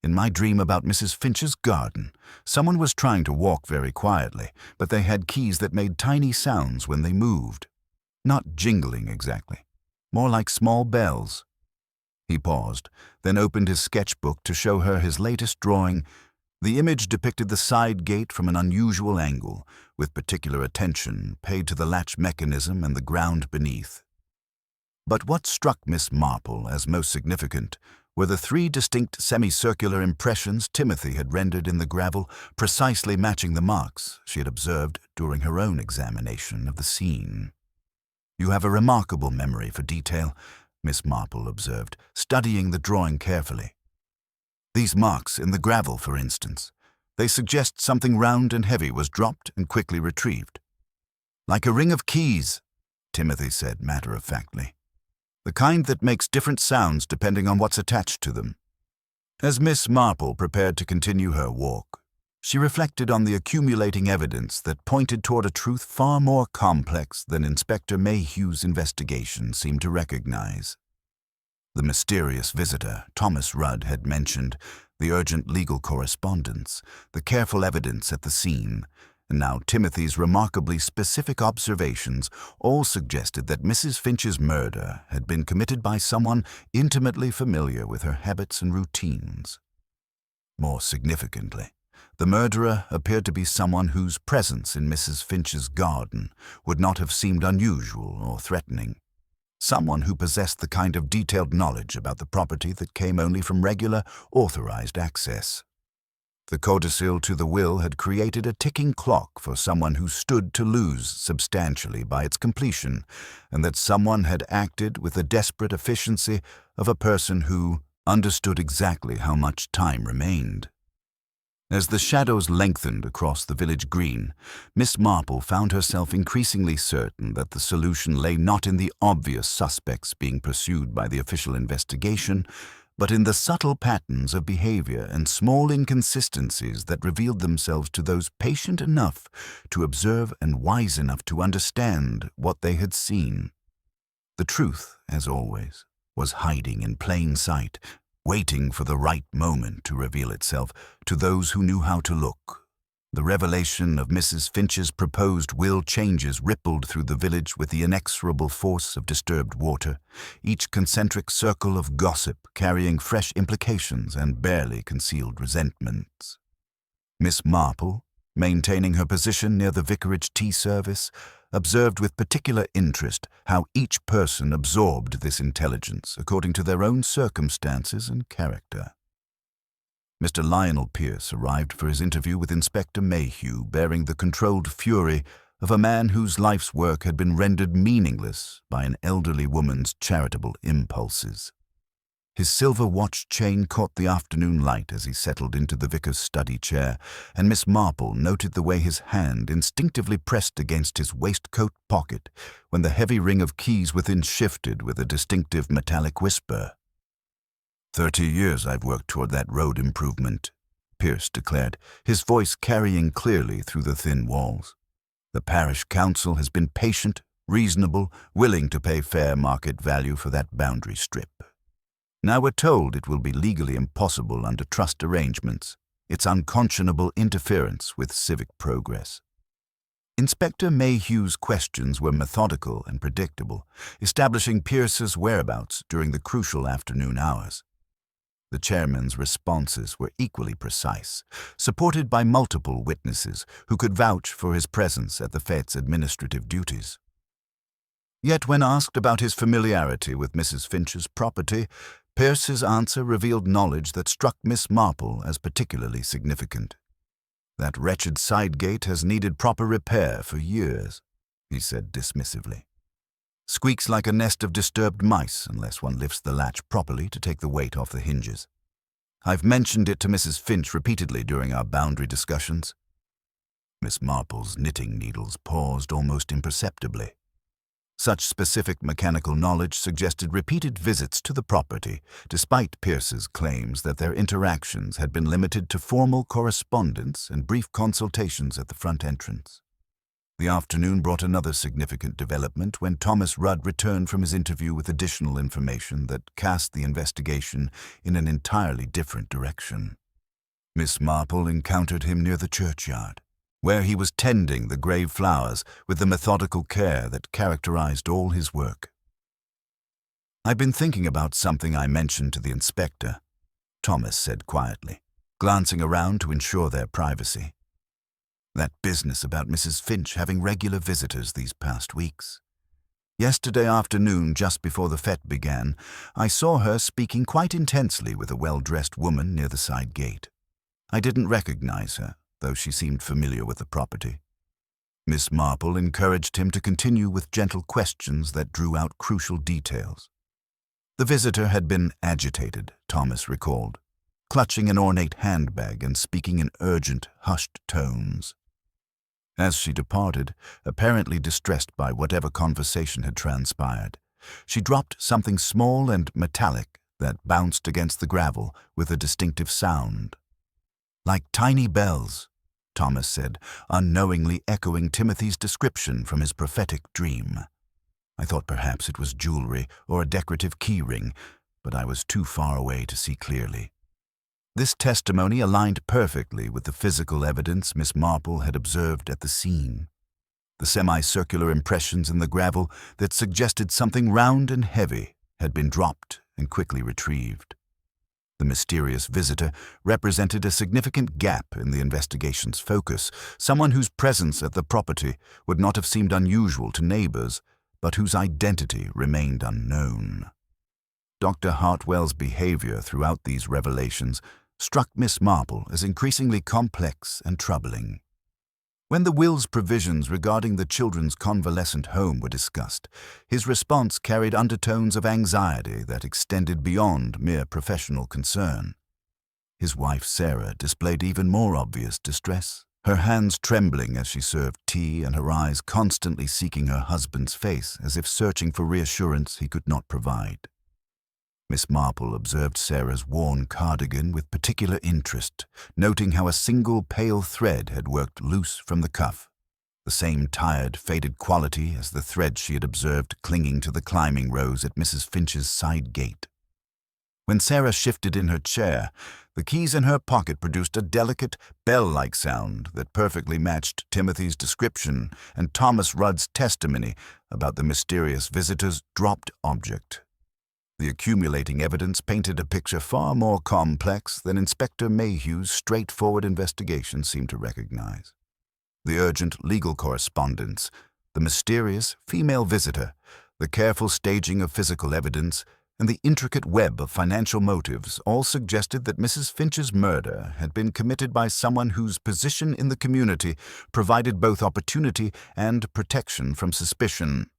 "In my dream about Mrs. Finch's garden, someone was trying to walk very quietly, but they had keys that made tiny sounds when they moved. Not jingling exactly, more like small bells." He paused, then opened his sketchbook to show her his latest drawing. The image depicted the side gate from an unusual angle, with particular attention paid to the latch mechanism and the ground beneath. But what struck Miss Marple as most significant were the 3 distinct semicircular impressions Timothy had rendered in the gravel, precisely matching the marks she had observed during her own examination of the scene. "You have a remarkable memory for detail," Miss Marple observed, studying the drawing carefully. "These marks in the gravel, for instance, they suggest something round and heavy was dropped and quickly retrieved." "Like a ring of keys," Timothy said matter-of-factly. "The kind that makes different sounds depending on what's attached to them." As Miss Marple prepared to continue her walk, she reflected on the accumulating evidence that pointed toward a truth far more complex than Inspector Mayhew's investigation seemed to recognize. The mysterious visitor, Thomas Rudd, had mentioned, the urgent legal correspondence, the careful evidence at the scene, and now Timothy's remarkably specific observations all suggested that Mrs. Finch's murder had been committed by someone intimately familiar with her habits and routines. More significantly, the murderer appeared to be someone whose presence in Mrs. Finch's garden would not have seemed unusual or threatening. Someone who possessed the kind of detailed knowledge about the property that came only from regular, authorized access. The codicil to the will had created a ticking clock for someone who stood to lose substantially by its completion, and that someone had acted with the desperate efficiency of a person who understood exactly how much time remained. As the shadows lengthened across the village green, Miss Marple found herself increasingly certain that the solution lay not in the obvious suspects being pursued by the official investigation, but in the subtle patterns of behavior and small inconsistencies that revealed themselves to those patient enough to observe and wise enough to understand what they had seen. The truth, as always, was hiding in plain sight, waiting for the right moment to reveal itself to those who knew how to look. The revelation of Mrs. Finch's proposed will changes rippled through the village with the inexorable force of disturbed water, each concentric circle of gossip carrying fresh implications and barely concealed resentments. Miss Marple, maintaining her position near the vicarage tea service, observed with particular interest how each person absorbed this intelligence according to their own circumstances and character. Mr. Lionel Pierce arrived for his interview with Inspector Mayhew, bearing the controlled fury of a man whose life's work had been rendered meaningless by an elderly woman's charitable impulses. His silver watch chain caught the afternoon light as he settled into the vicar's study chair, and Miss Marple noted the way his hand instinctively pressed against his waistcoat pocket when the heavy ring of keys within shifted with a distinctive metallic whisper. 30 years I've worked toward that road improvement, Pierce declared, his voice carrying clearly through the thin walls. The parish council has been patient, reasonable, willing to pay fair market value for that boundary strip. Now we're told it will be legally impossible under trust arrangements. It's unconscionable interference with civic progress. Inspector Mayhew's questions were methodical and predictable, establishing Pierce's whereabouts during the crucial afternoon hours. The chairman's responses were equally precise, supported by multiple witnesses who could vouch for his presence at the fete's administrative duties. Yet when asked about his familiarity with Mrs. Finch's property, Pierce's answer revealed knowledge that struck Miss Marple as particularly significant. That wretched side gate has needed proper repair for years, he said dismissively. Squeaks like a nest of disturbed mice unless one lifts the latch properly to take the weight off the hinges. I've mentioned it to Mrs. Finch repeatedly during our boundary discussions. Miss Marple's knitting needles paused almost imperceptibly. Such specific mechanical knowledge suggested repeated visits to the property, despite Pierce's claims that their interactions had been limited to formal correspondence and brief consultations at the front entrance. The afternoon brought another significant development when Thomas Rudd returned from his interview with additional information that cast the investigation in an entirely different direction. Miss Marple encountered him near the churchyard, where he was tending the grave flowers with the methodical care that characterized all his work. "I've been thinking about something I mentioned to the inspector," Thomas said quietly, glancing around to ensure their privacy. "That business about Mrs. Finch having regular visitors these past weeks. Yesterday afternoon, just before the fete began, I saw her speaking quite intensely with a well-dressed woman near the side gate. I didn't recognize her, though she seemed familiar with the property." Miss Marple encouraged him to continue with gentle questions that drew out crucial details. The visitor had been agitated, Thomas recalled, clutching an ornate handbag and speaking in urgent, hushed tones. As she departed, apparently distressed by whatever conversation had transpired, she dropped something small and metallic that bounced against the gravel with a distinctive sound. "Like tiny bells," Thomas said, unknowingly echoing Timothy's description from his prophetic dream. "I thought perhaps it was jewelry or a decorative key ring, but I was too far away to see clearly." This testimony aligned perfectly with the physical evidence Miss Marple had observed at the scene. The semicircular impressions in the gravel that suggested something round and heavy had been dropped and quickly retrieved. The mysterious visitor represented a significant gap in the investigation's focus, someone whose presence at the property would not have seemed unusual to neighbors, but whose identity remained unknown. Dr. Hartwell's behavior throughout these revelations struck Miss Marple as increasingly complex and troubling. When the will's provisions regarding the children's convalescent home were discussed, his response carried undertones of anxiety that extended beyond mere professional concern. His wife, Sarah, displayed even more obvious distress, her hands trembling as she served tea and her eyes constantly seeking her husband's face as if searching for reassurance he could not provide. Miss Marple observed Sarah's worn cardigan with particular interest, noting how a single pale thread had worked loose from the cuff, the same tired, faded quality as the thread she had observed clinging to the climbing rose at Mrs. Finch's side gate. When Sarah shifted in her chair, the keys in her pocket produced a delicate, bell-like sound that perfectly matched Timothy's description and Thomas Rudd's testimony about the mysterious visitor's dropped object. The accumulating evidence painted a picture far more complex than Inspector Mayhew's straightforward investigation seemed to recognize. The urgent legal correspondence, the mysterious female visitor, the careful staging of physical evidence, and the intricate web of financial motives all suggested that Mrs. Finch's murder had been committed by someone whose position in the community provided both opportunity and protection from suspicion.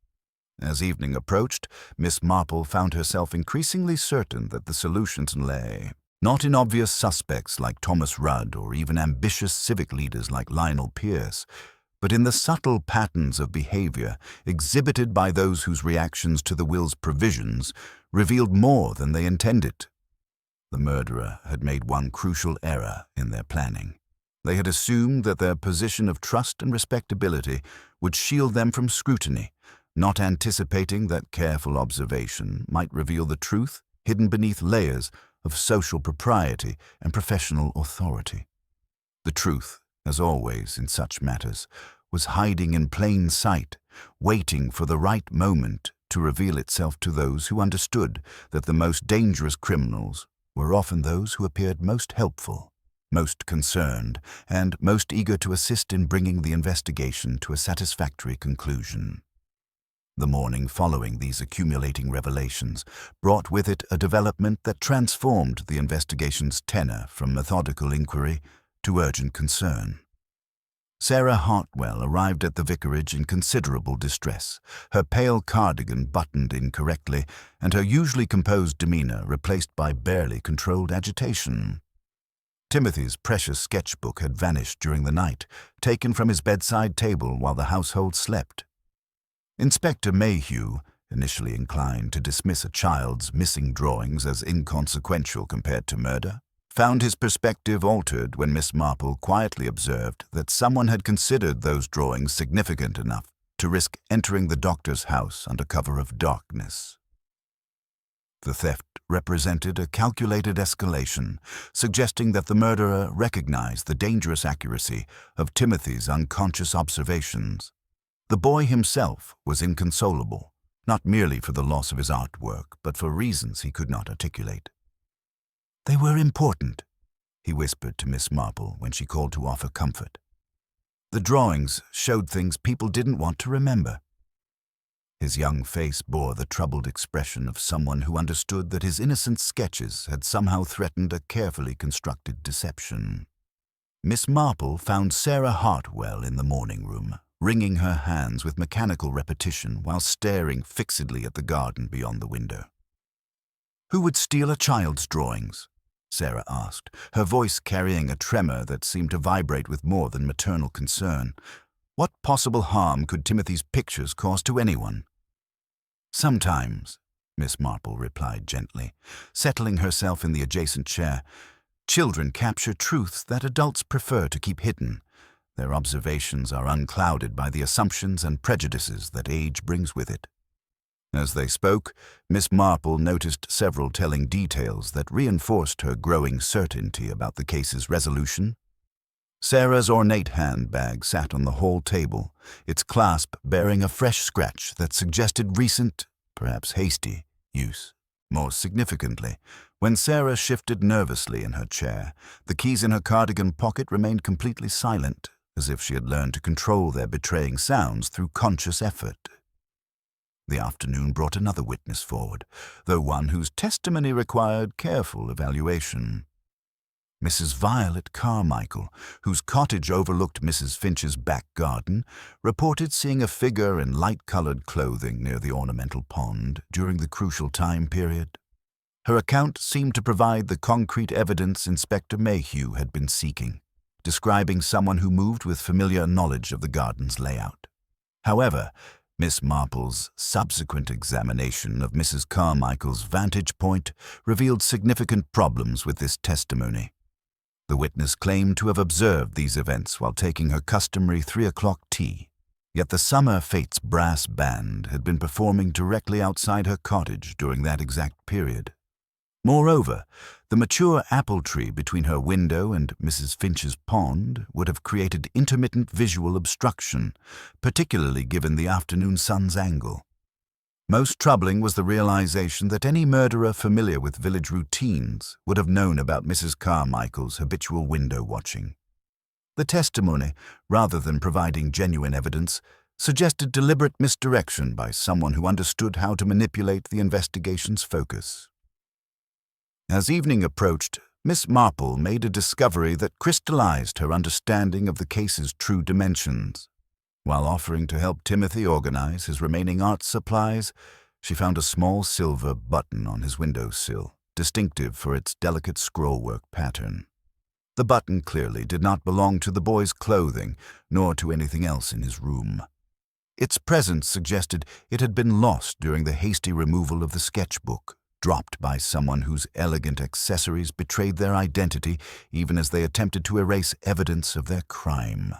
As evening approached, Miss Marple found herself increasingly certain that the solutions lay not in obvious suspects like Thomas Rudd or even ambitious civic leaders like Lionel Pierce, but in the subtle patterns of behavior exhibited by those whose reactions to the will's provisions revealed more than they intended. The murderer had made one crucial error in their planning. They had assumed that their position of trust and respectability would shield them from scrutiny, not anticipating that careful observation might reveal the truth hidden beneath layers of social propriety and professional authority. The truth, as always in such matters, was hiding in plain sight, waiting for the right moment to reveal itself to those who understood that the most dangerous criminals were often those who appeared most helpful, most concerned, and most eager to assist in bringing the investigation to a satisfactory conclusion. The morning following these accumulating revelations brought with it a development that transformed the investigation's tenor from methodical inquiry to urgent concern. Sarah Hartwell arrived at the vicarage in considerable distress, her pale cardigan buttoned incorrectly and her usually composed demeanor replaced by barely controlled agitation. Timothy's precious sketchbook had vanished during the night, taken from his bedside table while the household slept. Inspector Mayhew, initially inclined to dismiss a child's missing drawings as inconsequential compared to murder, found his perspective altered when Miss Marple quietly observed that someone had considered those drawings significant enough to risk entering the doctor's house under cover of darkness. The theft represented a calculated escalation, suggesting that the murderer recognized the dangerous accuracy of Timothy's unconscious observations. The boy himself was inconsolable, not merely for the loss of his artwork, but for reasons he could not articulate. "They were important," he whispered to Miss Marple when she called to offer comfort. "The drawings showed things people didn't want to remember." His young face bore the troubled expression of someone who understood that his innocent sketches had somehow threatened a carefully constructed deception. Miss Marple found Sarah Hartwell in the morning room, wringing her hands with mechanical repetition while staring fixedly at the garden beyond the window. "Who would steal a child's drawings?" Sarah asked, her voice carrying a tremor that seemed to vibrate with more than maternal concern. "What possible harm could Timothy's pictures cause to anyone?" "Sometimes," Miss Marple replied gently, settling herself in the adjacent chair, "children capture truths that adults prefer to keep hidden. Their observations are unclouded by the assumptions and prejudices that age brings with it." As they spoke, Miss Marple noticed several telling details that reinforced her growing certainty about the case's resolution. Sarah's ornate handbag sat on the hall table, its clasp bearing a fresh scratch that suggested recent, perhaps hasty, use. More significantly, when Sarah shifted nervously in her chair, the keys in her cardigan pocket remained completely silent, as if she had learned to control their betraying sounds through conscious effort. The afternoon brought another witness forward, though one whose testimony required careful evaluation. Mrs. Violet Carmichael, whose cottage overlooked Mrs. Finch's back garden, reported seeing a figure in light-colored clothing near the ornamental pond during the crucial time period. Her account seemed to provide the concrete evidence Inspector Mayhew had been seeking, describing someone who moved with familiar knowledge of the garden's layout. However, Miss Marple's subsequent examination of Mrs. Carmichael's vantage point revealed significant problems with this testimony. The witness claimed to have observed these events while taking her customary 3 o'clock tea, yet the Summer Fates brass band had been performing directly outside her cottage during that exact period. Moreover, the mature apple tree between her window and Mrs. Finch's pond would have created intermittent visual obstruction, particularly given the afternoon sun's angle. Most troubling was the realization that any murderer familiar with village routines would have known about Mrs. Carmichael's habitual window watching. The testimony, rather than providing genuine evidence, suggested deliberate misdirection by someone who understood how to manipulate the investigation's focus. As evening approached, Miss Marple made a discovery that crystallized her understanding of the case's true dimensions. While offering to help Timothy organize his remaining art supplies, she found a small silver button on his windowsill, distinctive for its delicate scrollwork pattern. The button clearly did not belong to the boy's clothing, nor to anything else in his room. Its presence suggested it had been lost during the hasty removal of the sketchbook, dropped by someone whose elegant accessories betrayed their identity even as they attempted to erase evidence of their crime.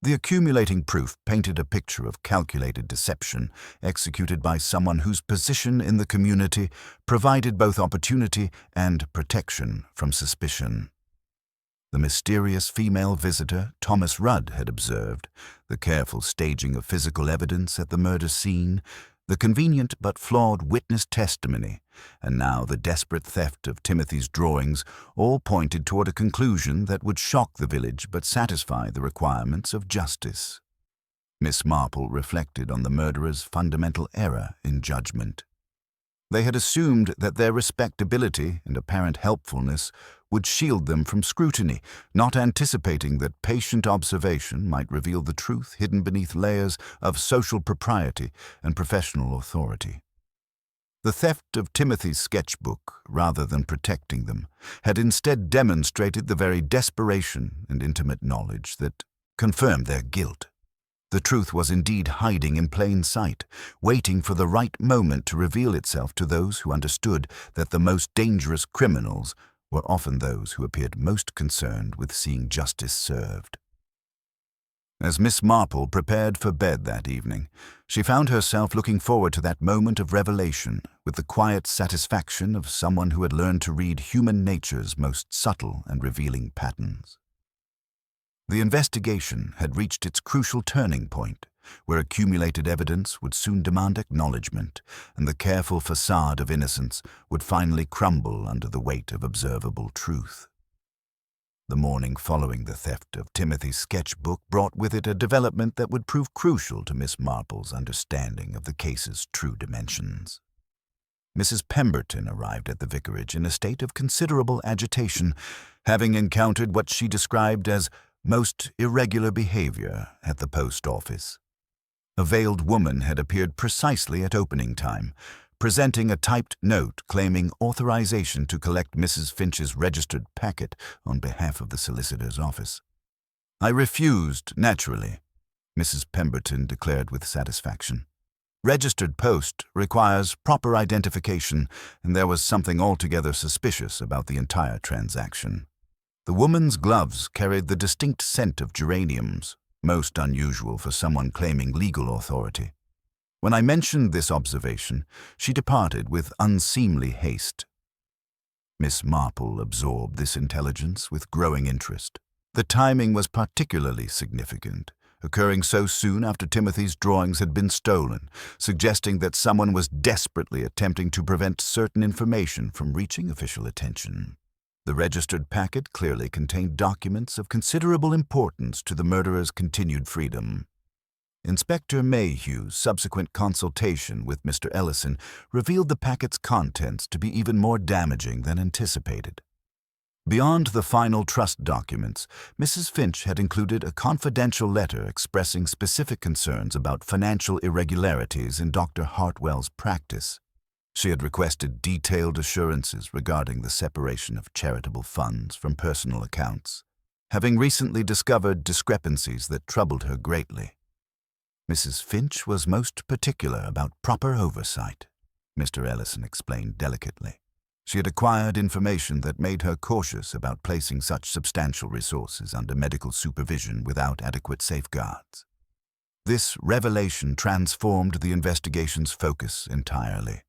The accumulating proof painted a picture of calculated deception executed by someone whose position in the community provided both opportunity and protection from suspicion. The mysterious female visitor Thomas Rudd had observed, the careful staging of physical evidence at the murder scene, the convenient but flawed witness testimony, and now the desperate theft of Timothy's drawings all pointed toward a conclusion that would shock the village but satisfy the requirements of justice. Miss Marple reflected on the murderer's fundamental error in judgment. They had assumed that their respectability and apparent helpfulness would shield them from scrutiny, not anticipating that patient observation might reveal the truth hidden beneath layers of social propriety and professional authority. The theft of Timothy's sketchbook, rather than protecting them, had instead demonstrated the very desperation and intimate knowledge that confirmed their guilt. The truth was indeed hiding in plain sight, waiting for the right moment to reveal itself to those who understood that the most dangerous criminals were often those who appeared most concerned with seeing justice served. As Miss Marple prepared for bed that evening, she found herself looking forward to that moment of revelation with the quiet satisfaction of someone who had learned to read human nature's most subtle and revealing patterns. The investigation had reached its crucial turning point, where accumulated evidence would soon demand acknowledgement, and the careful facade of innocence would finally crumble under the weight of observable truth. The morning following the theft of Timothy's sketchbook brought with it a development that would prove crucial to Miss Marple's understanding of the case's true dimensions. Mrs. Pemberton arrived at the vicarage in a state of considerable agitation, having encountered what she described as most irregular behavior at the post office. A veiled woman had appeared precisely at opening time, presenting a typed note claiming authorization to collect Mrs. Finch's registered packet on behalf of the solicitor's office. "I refused, naturally," Mrs. Pemberton declared with satisfaction. "Registered post requires proper identification, and there was something altogether suspicious about the entire transaction. The woman's gloves carried the distinct scent of geraniums, most unusual for someone claiming legal authority. When I mentioned this observation, she departed with unseemly haste." Miss Marple absorbed this intelligence with growing interest. The timing was particularly significant, occurring so soon after Timothy's drawings had been stolen, suggesting that someone was desperately attempting to prevent certain information from reaching official attention. The registered packet clearly contained documents of considerable importance to the murderer's continued freedom. Inspector Mayhew's subsequent consultation with Mr. Ellison revealed the packet's contents to be even more damaging than anticipated. Beyond the final trust documents, Mrs. Finch had included a confidential letter expressing specific concerns about financial irregularities in Dr. Hartwell's practice. She had requested detailed assurances regarding the separation of charitable funds from personal accounts, having recently discovered discrepancies that troubled her greatly. Mrs. Finch was most particular about proper oversight, Mr. Ellison explained delicately. She had acquired information that made her cautious about placing such substantial resources under medical supervision without adequate safeguards. This revelation transformed the investigation's focus entirely.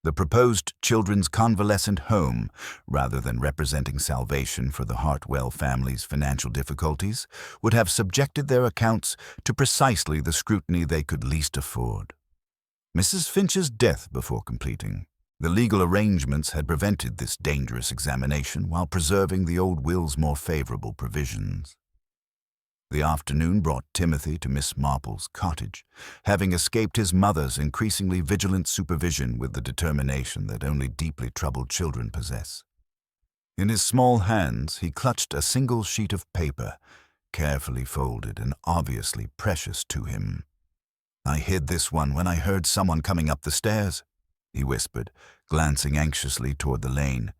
The proposed children's convalescent home, rather than representing salvation for the Hartwell family's financial difficulties, would have subjected their accounts to precisely the scrutiny they could least afford. Mrs. Finch's death before completing, the legal arrangements had prevented this dangerous examination while preserving the old will's more favorable provisions. The afternoon brought Timothy to Miss Marple's cottage, having escaped his mother's increasingly vigilant supervision with the determination that only deeply troubled children possess. In his small hands, he clutched a single sheet of paper, carefully folded and obviously precious to him. "I hid this one when I heard someone coming up the stairs," he whispered, glancing anxiously toward the lane.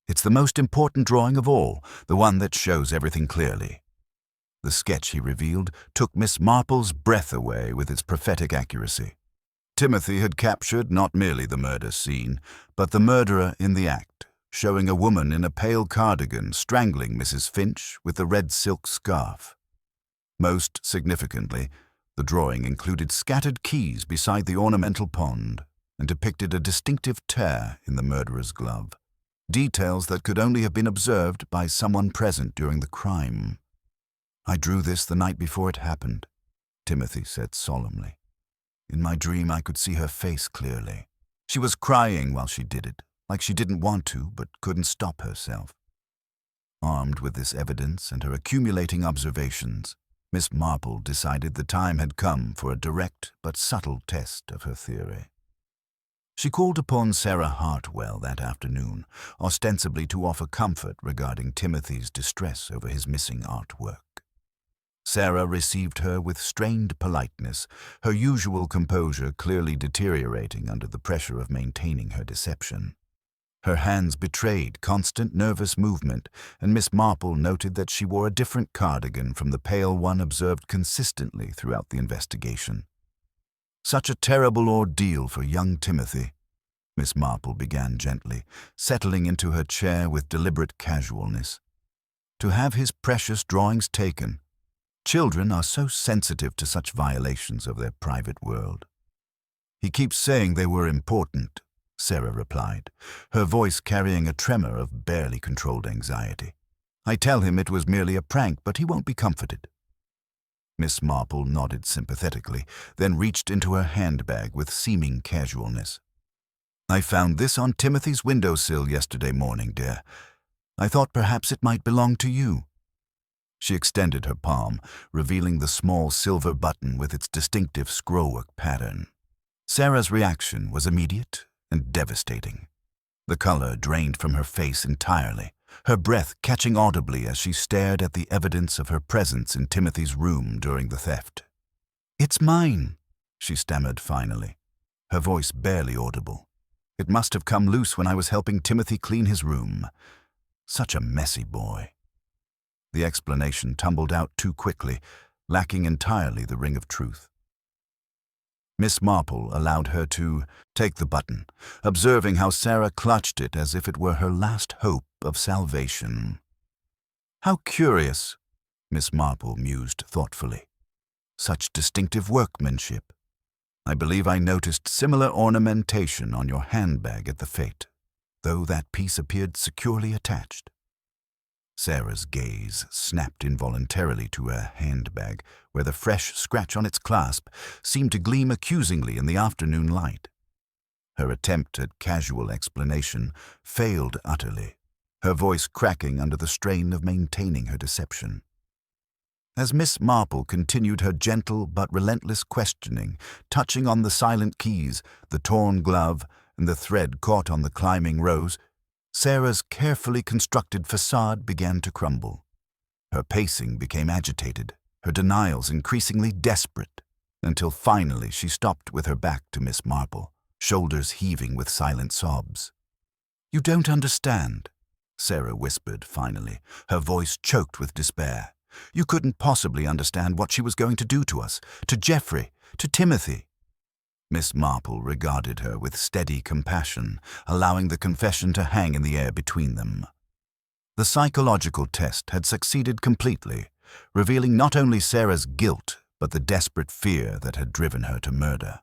"It's the most important drawing of all, the one that shows everything clearly." The sketch he revealed took Miss Marple's breath away with its prophetic accuracy. Timothy had captured not merely the murder scene, but the murderer in the act, showing a woman in a pale cardigan strangling Mrs. Finch with a red silk scarf. Most significantly, the drawing included scattered keys beside the ornamental pond and depicted a distinctive tear in the murderer's glove, details that could only have been observed by someone present during the crime. "I drew this the night before it happened," Timothy said solemnly. "In my dream, I could see her face clearly. She was crying while she did it, like she didn't want to but couldn't stop herself." Armed with this evidence and her accumulating observations, Miss Marple decided the time had come for a direct but subtle test of her theory. She called upon Sarah Hartwell that afternoon, ostensibly to offer comfort regarding Timothy's distress over his missing artwork. Sarah received her with strained politeness, her usual composure clearly deteriorating under the pressure of maintaining her deception. Her hands betrayed constant nervous movement, and Miss Marple noted that she wore a different cardigan from the pale one observed consistently throughout the investigation. "Such a terrible ordeal for young Timothy," Miss Marple began gently, settling into her chair with deliberate casualness. "To have his precious drawings taken. Children are so sensitive to such violations of their private world." "He keeps saying they were important," Sarah replied, her voice carrying a tremor of barely controlled anxiety. "I tell him it was merely a prank, but he won't be comforted." Miss Marple nodded sympathetically, then reached into her handbag with seeming casualness. "I found this on Timothy's windowsill yesterday morning, dear. I thought perhaps it might belong to you." She extended her palm, revealing the small silver button with its distinctive scrollwork pattern. Sarah's reaction was immediate and devastating. The color drained from her face entirely, her breath catching audibly as she stared at the evidence of her presence in Timothy's room during the theft. "It's mine," she stammered finally, her voice barely audible. "It must have come loose when I was helping Timothy clean his room. Such a messy boy." The explanation tumbled out too quickly, lacking entirely the ring of truth. Miss Marple allowed her to take the button, observing how Sarah clutched it as if it were her last hope of salvation. "How curious," Miss Marple mused thoughtfully. "Such distinctive workmanship. I believe I noticed similar ornamentation on your handbag at the fete, though that piece appeared securely attached." Sarah's gaze snapped involuntarily to her handbag, where the fresh scratch on its clasp seemed to gleam accusingly in the afternoon light. Her attempt at casual explanation failed utterly, her voice cracking under the strain of maintaining her deception. As Miss Marple continued her gentle but relentless questioning, touching on the silent keys, the torn glove, and the thread caught on the climbing rose, Sarah's carefully constructed facade began to crumble. Her pacing became agitated, her denials increasingly desperate, until finally she stopped with her back to Miss Marple, shoulders heaving with silent sobs. "You don't understand," Sarah whispered finally, her voice choked with despair. "You couldn't possibly understand what she was going to do to us, to Geoffrey, to Timothy." Miss Marple regarded her with steady compassion, allowing the confession to hang in the air between them. The psychological test had succeeded completely, revealing not only Sarah's guilt, but the desperate fear that had driven her to murder.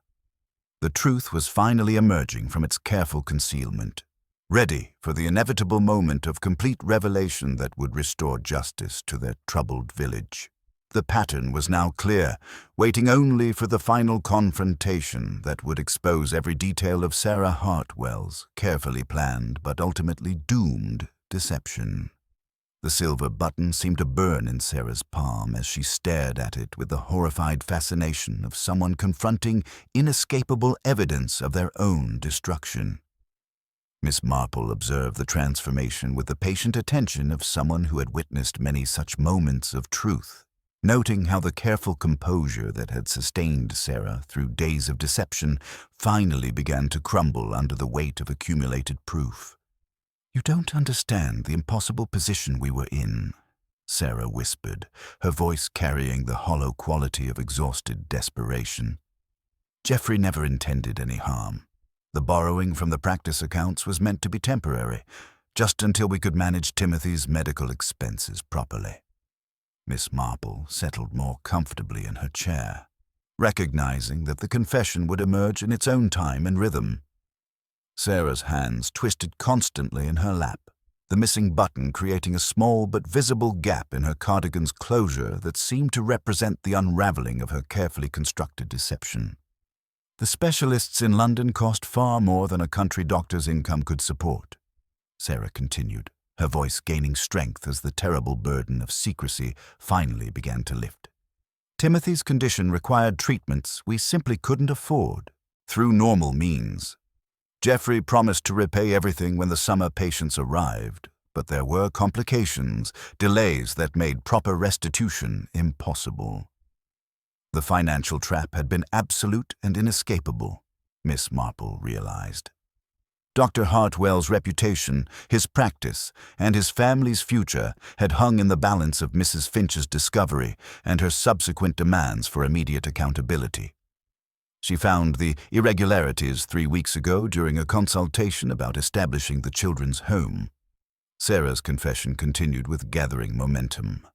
The truth was finally emerging from its careful concealment, ready for the inevitable moment of complete revelation that would restore justice to their troubled village. The pattern was now clear, waiting only for the final confrontation that would expose every detail of Sarah Hartwell's carefully planned but ultimately doomed deception. The silver button seemed to burn in Sarah's palm as she stared at it with the horrified fascination of someone confronting inescapable evidence of their own destruction. Miss Marple observed the transformation with the patient attention of someone who had witnessed many such moments of truth, noting how the careful composure that had sustained Sarah through days of deception finally began to crumble under the weight of accumulated proof. "You don't understand the impossible position we were in," Sarah whispered, her voice carrying the hollow quality of exhausted desperation. "Jeffrey never intended any harm. The borrowing from the practice accounts was meant to be temporary, just until we could manage Timothy's medical expenses properly." Miss Marple settled more comfortably in her chair, recognizing that the confession would emerge in its own time and rhythm. Sarah's hands twisted constantly in her lap, the missing button creating a small but visible gap in her cardigan's closure that seemed to represent the unraveling of her carefully constructed deception. "The specialists in London cost far more than a country doctor's income could support," Sarah continued, her voice gaining strength as the terrible burden of secrecy finally began to lift. "Timothy's condition required treatments we simply couldn't afford, through normal means. Jeffrey promised to repay everything when the summer patients arrived, but there were complications, delays that made proper restitution impossible. The financial trap had been absolute and inescapable, Miss Marple realized. Dr. Hartwell's reputation, his practice, and his family's future had hung in the balance of Mrs. Finch's discovery and her subsequent demands for immediate accountability. She found the irregularities 3 weeks ago during a consultation about establishing the children's home. Sarah's confession continued with gathering momentum.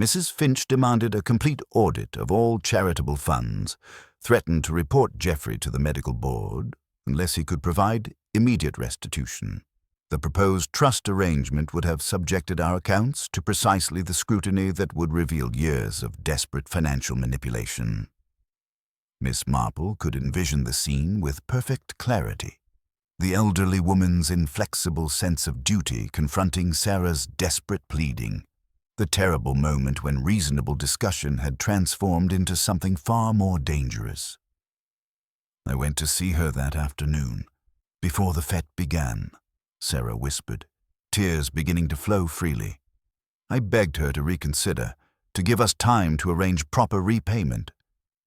Mrs. Finch demanded a complete audit of all charitable funds, threatened to report Jeffrey to the medical board unless he could provide immediate restitution. The proposed trust arrangement would have subjected our accounts to precisely the scrutiny that would reveal years of desperate financial manipulation. Miss Marple could envision the scene with perfect clarity. The elderly woman's inflexible sense of duty confronting Sarah's desperate pleading. The terrible moment when reasonable discussion had transformed into something far more dangerous. "I went to see her that afternoon, before the fete began," Sarah whispered, tears beginning to flow freely. "I begged her to reconsider, to give us time to arrange proper repayment.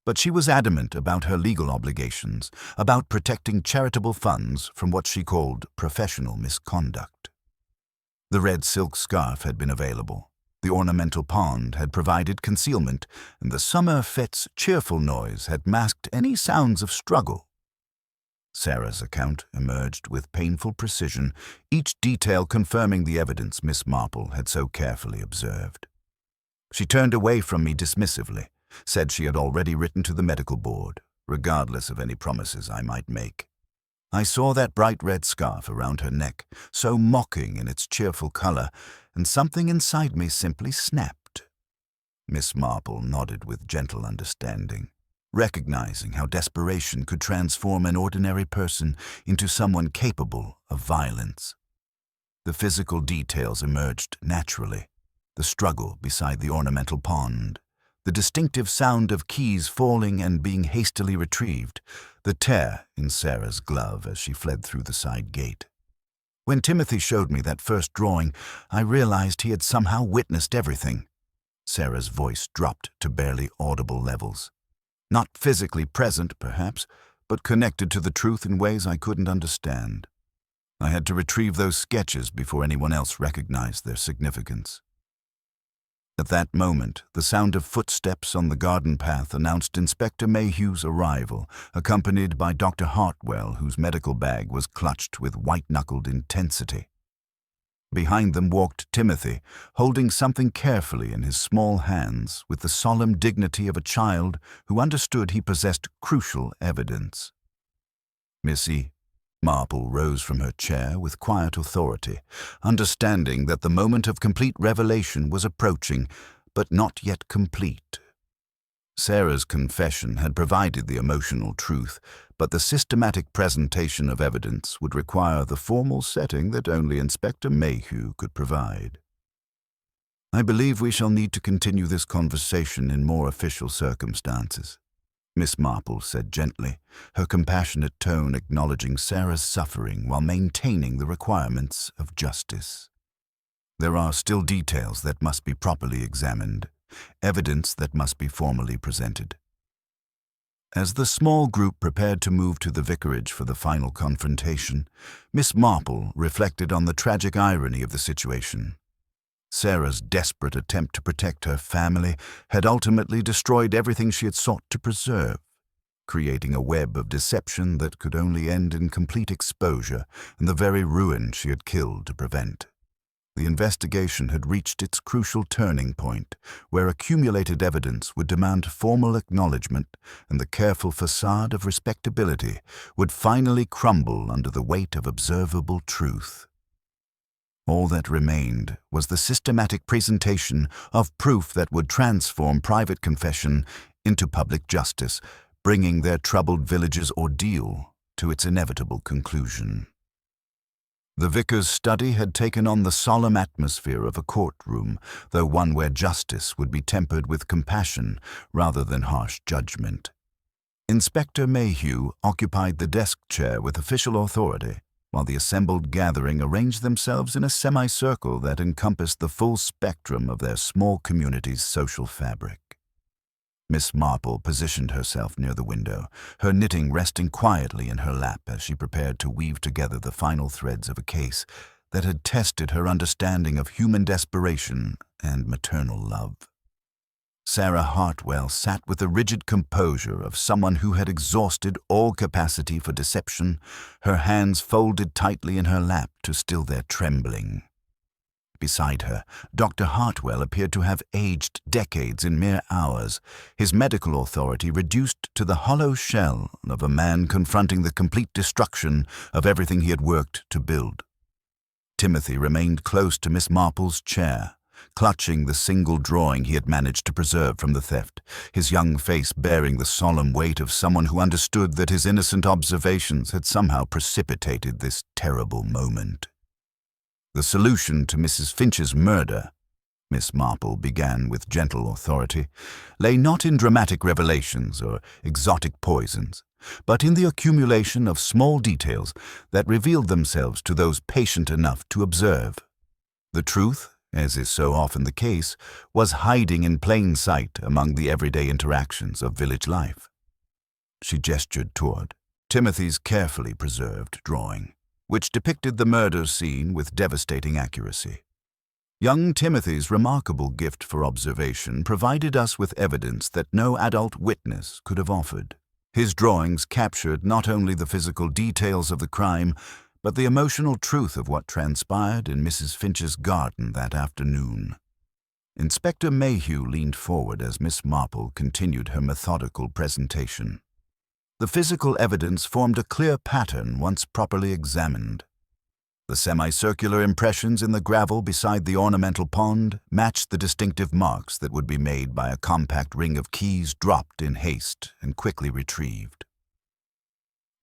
But she was adamant about her legal obligations, about protecting charitable funds from what she called professional misconduct. The red silk scarf had been available. The ornamental pond had provided concealment, and the summer fete's cheerful noise had masked any sounds of struggle. Sarah's account emerged with painful precision, each detail confirming the evidence Miss Marple had so carefully observed. She turned away from me dismissively, said she had already written to the medical board, regardless of any promises I might make. I saw that bright red scarf around her neck, so mocking in its cheerful color, and something inside me simply snapped. Miss Marple nodded with gentle understanding, recognizing how desperation could transform an ordinary person into someone capable of violence. The physical details emerged naturally: the struggle beside the ornamental pond, the distinctive sound of keys falling and being hastily retrieved, the tear in Sarah's glove as she fled through the side gate. When Timothy showed me that first drawing, I realized he had somehow witnessed everything. Sarah's voice dropped to barely audible levels. Not physically present, perhaps, but connected to the truth in ways I couldn't understand. I had to retrieve those sketches before anyone else recognized their significance. At that moment, the sound of footsteps on the garden path announced Inspector Mayhew's arrival, accompanied by Dr. Hartwell, whose medical bag was clutched with white-knuckled intensity. Behind them walked Timothy, holding something carefully in his small hands with the solemn dignity of a child who understood he possessed crucial evidence. Missy Marple rose from her chair with quiet authority, understanding that the moment of complete revelation was approaching, but not yet complete. Sarah's confession had provided the emotional truth, but the systematic presentation of evidence would require the formal setting that only Inspector Mayhew could provide. I believe we shall need to continue this conversation in more official circumstances, Miss Marple said gently, her compassionate tone acknowledging Sarah's suffering while maintaining the requirements of justice. There are still details that must be properly examined, evidence that must be formally presented. As the small group prepared to move to the vicarage for the final confrontation, Miss Marple reflected on the tragic irony of the situation. Sarah's desperate attempt to protect her family had ultimately destroyed everything she had sought to preserve, creating a web of deception that could only end in complete exposure and the very ruin she had killed to prevent. The investigation had reached its crucial turning point, where accumulated evidence would demand formal acknowledgement and the careful facade of respectability would finally crumble under the weight of observable truth. All that remained was the systematic presentation of proof that would transform private confession into public justice, bringing their troubled village's ordeal to its inevitable conclusion. The vicar's study had taken on the solemn atmosphere of a courtroom, though one where justice would be tempered with compassion rather than harsh judgment. Inspector Mayhew occupied the desk chair with official authority, while the assembled gathering arranged themselves in a semicircle that encompassed the full spectrum of their small community's social fabric. Miss Marple positioned herself near the window, her knitting resting quietly in her lap as she prepared to weave together the final threads of a case that had tested her understanding of human desperation and maternal love. Sarah Hartwell sat with the rigid composure of someone who had exhausted all capacity for deception, her hands folded tightly in her lap to still their trembling. Beside her, Dr. Hartwell appeared to have aged decades in mere hours, his medical authority reduced to the hollow shell of a man confronting the complete destruction of everything he had worked to build. Timothy remained close to Miss Marple's chair, clutching the single drawing he had managed to preserve from the theft, his young face bearing the solemn weight of someone who understood that his innocent observations had somehow precipitated this terrible moment. The solution to Mrs. Finch's murder, Miss Marple began with gentle authority, lay not in dramatic revelations or exotic poisons, but in the accumulation of small details that revealed themselves to those patient enough to observe. The truth, as is so often the case, was hiding in plain sight among the everyday interactions of village life. She gestured toward Timothy's carefully preserved drawing, which depicted the murder scene with devastating accuracy. Young Timothy's remarkable gift for observation provided us with evidence that no adult witness could have offered. His drawings captured not only the physical details of the crime, but the emotional truth of what transpired in Mrs. Finch's garden that afternoon. Inspector Mayhew leaned forward as Miss Marple continued her methodical presentation. The physical evidence formed a clear pattern once properly examined. The semicircular impressions in the gravel beside the ornamental pond matched the distinctive marks that would be made by a compact ring of keys dropped in haste and quickly retrieved.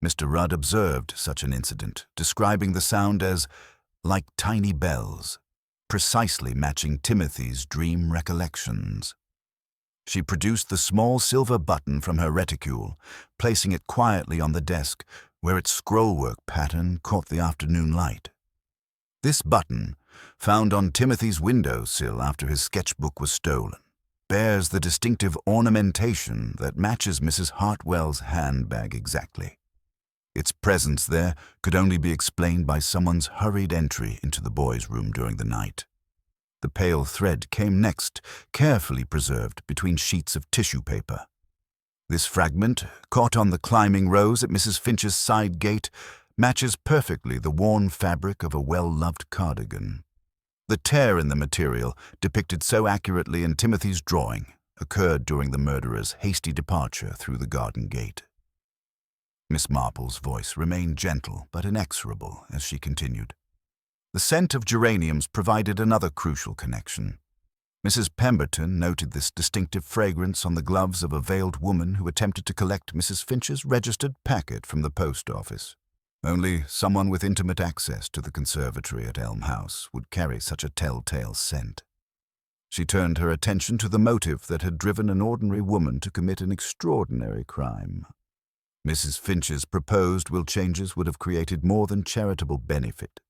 Mr. Rudd observed such an incident, describing the sound as like tiny bells, precisely matching Timothy's dream recollections. She produced the small silver button from her reticule, placing it quietly on the desk, where its scrollwork pattern caught the afternoon light. This button, found on Timothy's window sill after his sketchbook was stolen, bears the distinctive ornamentation that matches Mrs. Hartwell's handbag exactly. Its presence there could only be explained by someone's hurried entry into the boys' room during the night. The pale thread came next, carefully preserved between sheets of tissue paper. This fragment, caught on the climbing rose at Mrs. Finch's side gate, matches perfectly the worn fabric of a well-loved cardigan. The tear in the material, depicted so accurately in Timothy's drawing, occurred during the murderer's hasty departure through the garden gate. Miss Marple's voice remained gentle but inexorable as she continued. The scent of geraniums provided another crucial connection. Mrs. Pemberton noted this distinctive fragrance on the gloves of a veiled woman who attempted to collect Mrs. Finch's registered packet from the post office. Only someone with intimate access to the conservatory at Elm House would carry such a telltale scent. She turned her attention to the motive that had driven an ordinary woman to commit an extraordinary crime. Mrs. Finch's proposed will changes would have created more than charitable benefit.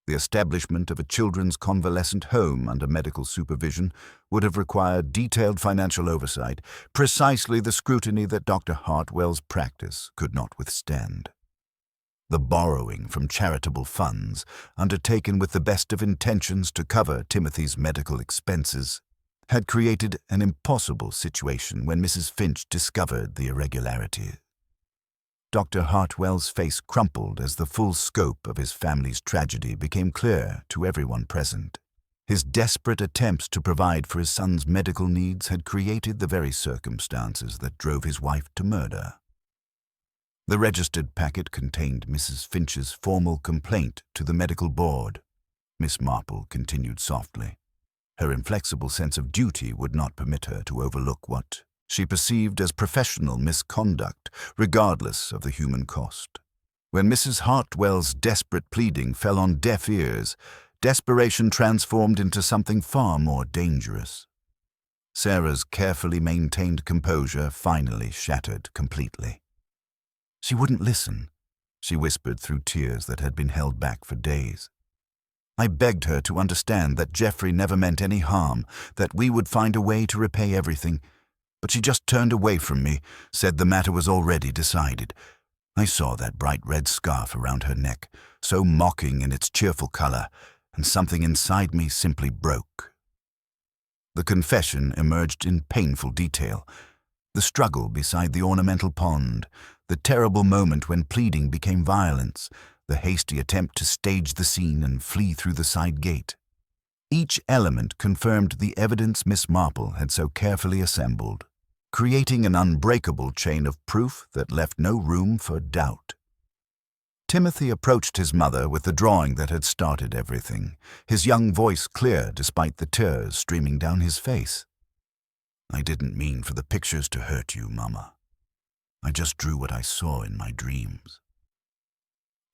The establishment of a children's convalescent home under medical supervision would have required detailed financial oversight, precisely the scrutiny that Dr. Hartwell's practice could not withstand. The borrowing from charitable funds, undertaken with the best of intentions to cover Timothy's medical expenses, had created an impossible situation when Mrs. Finch discovered the irregularity. Dr. Hartwell's face crumpled as the full scope of his family's tragedy became clear to everyone present. His desperate attempts to provide for his son's medical needs had created the very circumstances that drove his wife to murder. The registered packet contained Mrs. Finch's formal complaint to the medical board. Miss Marple continued softly. Her inflexible sense of duty would not permit her to overlook what she perceived as professional misconduct, regardless of the human cost. When Mrs. Hartwell's desperate pleading fell on deaf ears, desperation transformed into something far more dangerous. Sarah's carefully maintained composure finally shattered completely. She wouldn't listen, she whispered through tears that had been held back for days. I begged her to understand that Geoffrey never meant any harm, that we would find a way to repay everything, but she just turned away from me, said the matter was already decided. I saw that bright red scarf around her neck, so mocking in its cheerful color, and something inside me simply broke. The confession emerged in painful detail. The struggle beside the ornamental pond, the terrible moment when pleading became violence, the hasty attempt to stage the scene and flee through the side gate. Each element confirmed the evidence Miss Marple had so carefully assembled, creating an unbreakable chain of proof that left no room for doubt. Timothy approached his mother with the drawing that had started everything, his young voice clear despite the tears streaming down his face. I didn't mean for the pictures to hurt you, Mama. I just drew what I saw in my dreams.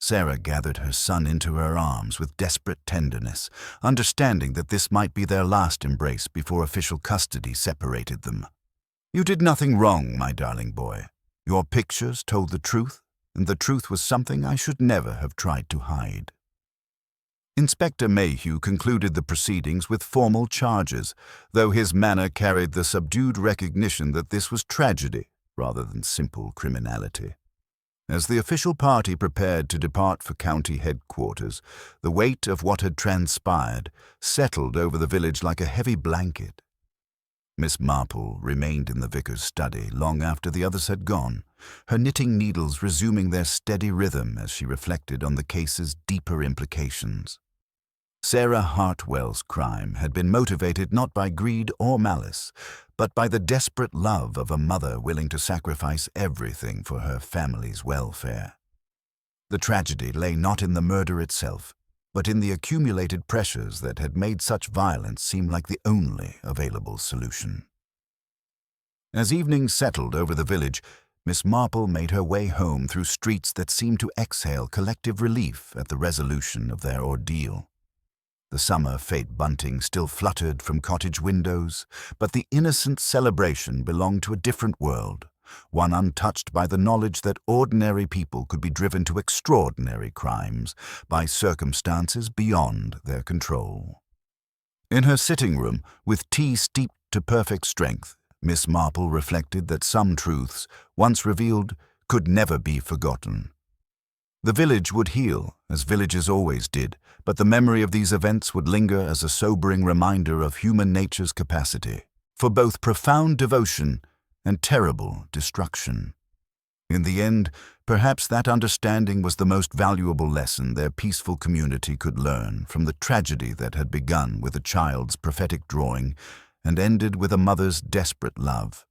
Sarah gathered her son into her arms with desperate tenderness, understanding that this might be their last embrace before official custody separated them. You did nothing wrong, my darling boy. Your pictures told the truth, and the truth was something I should never have tried to hide. Inspector Mayhew concluded the proceedings with formal charges, though his manner carried the subdued recognition that this was tragedy rather than simple criminality. As the official party prepared to depart for county headquarters, the weight of what had transpired settled over the village like a heavy blanket. Miss Marple remained in the vicar's study long after the others had gone, her knitting needles resuming their steady rhythm as she reflected on the case's deeper implications. Sarah Hartwell's crime had been motivated not by greed or malice, but by the desperate love of a mother willing to sacrifice everything for her family's welfare. The tragedy lay not in the murder itself, but in the accumulated pressures that had made such violence seem like the only available solution. As evening settled over the village, Miss Marple made her way home through streets that seemed to exhale collective relief at the resolution of their ordeal. The summer fete bunting still fluttered from cottage windows, but the innocent celebration belonged to a different world, one untouched by the knowledge that ordinary people could be driven to extraordinary crimes by circumstances beyond their control. In her sitting room, with tea steeped to perfect strength, Miss Marple reflected that some truths, once revealed, could never be forgotten. The village would heal, as villages always did, but the memory of these events would linger as a sobering reminder of human nature's capacity for both profound devotion and terrible destruction. In the end, perhaps that understanding was the most valuable lesson their peaceful community could learn from the tragedy that had begun with a child's prophetic drawing and ended with a mother's desperate love.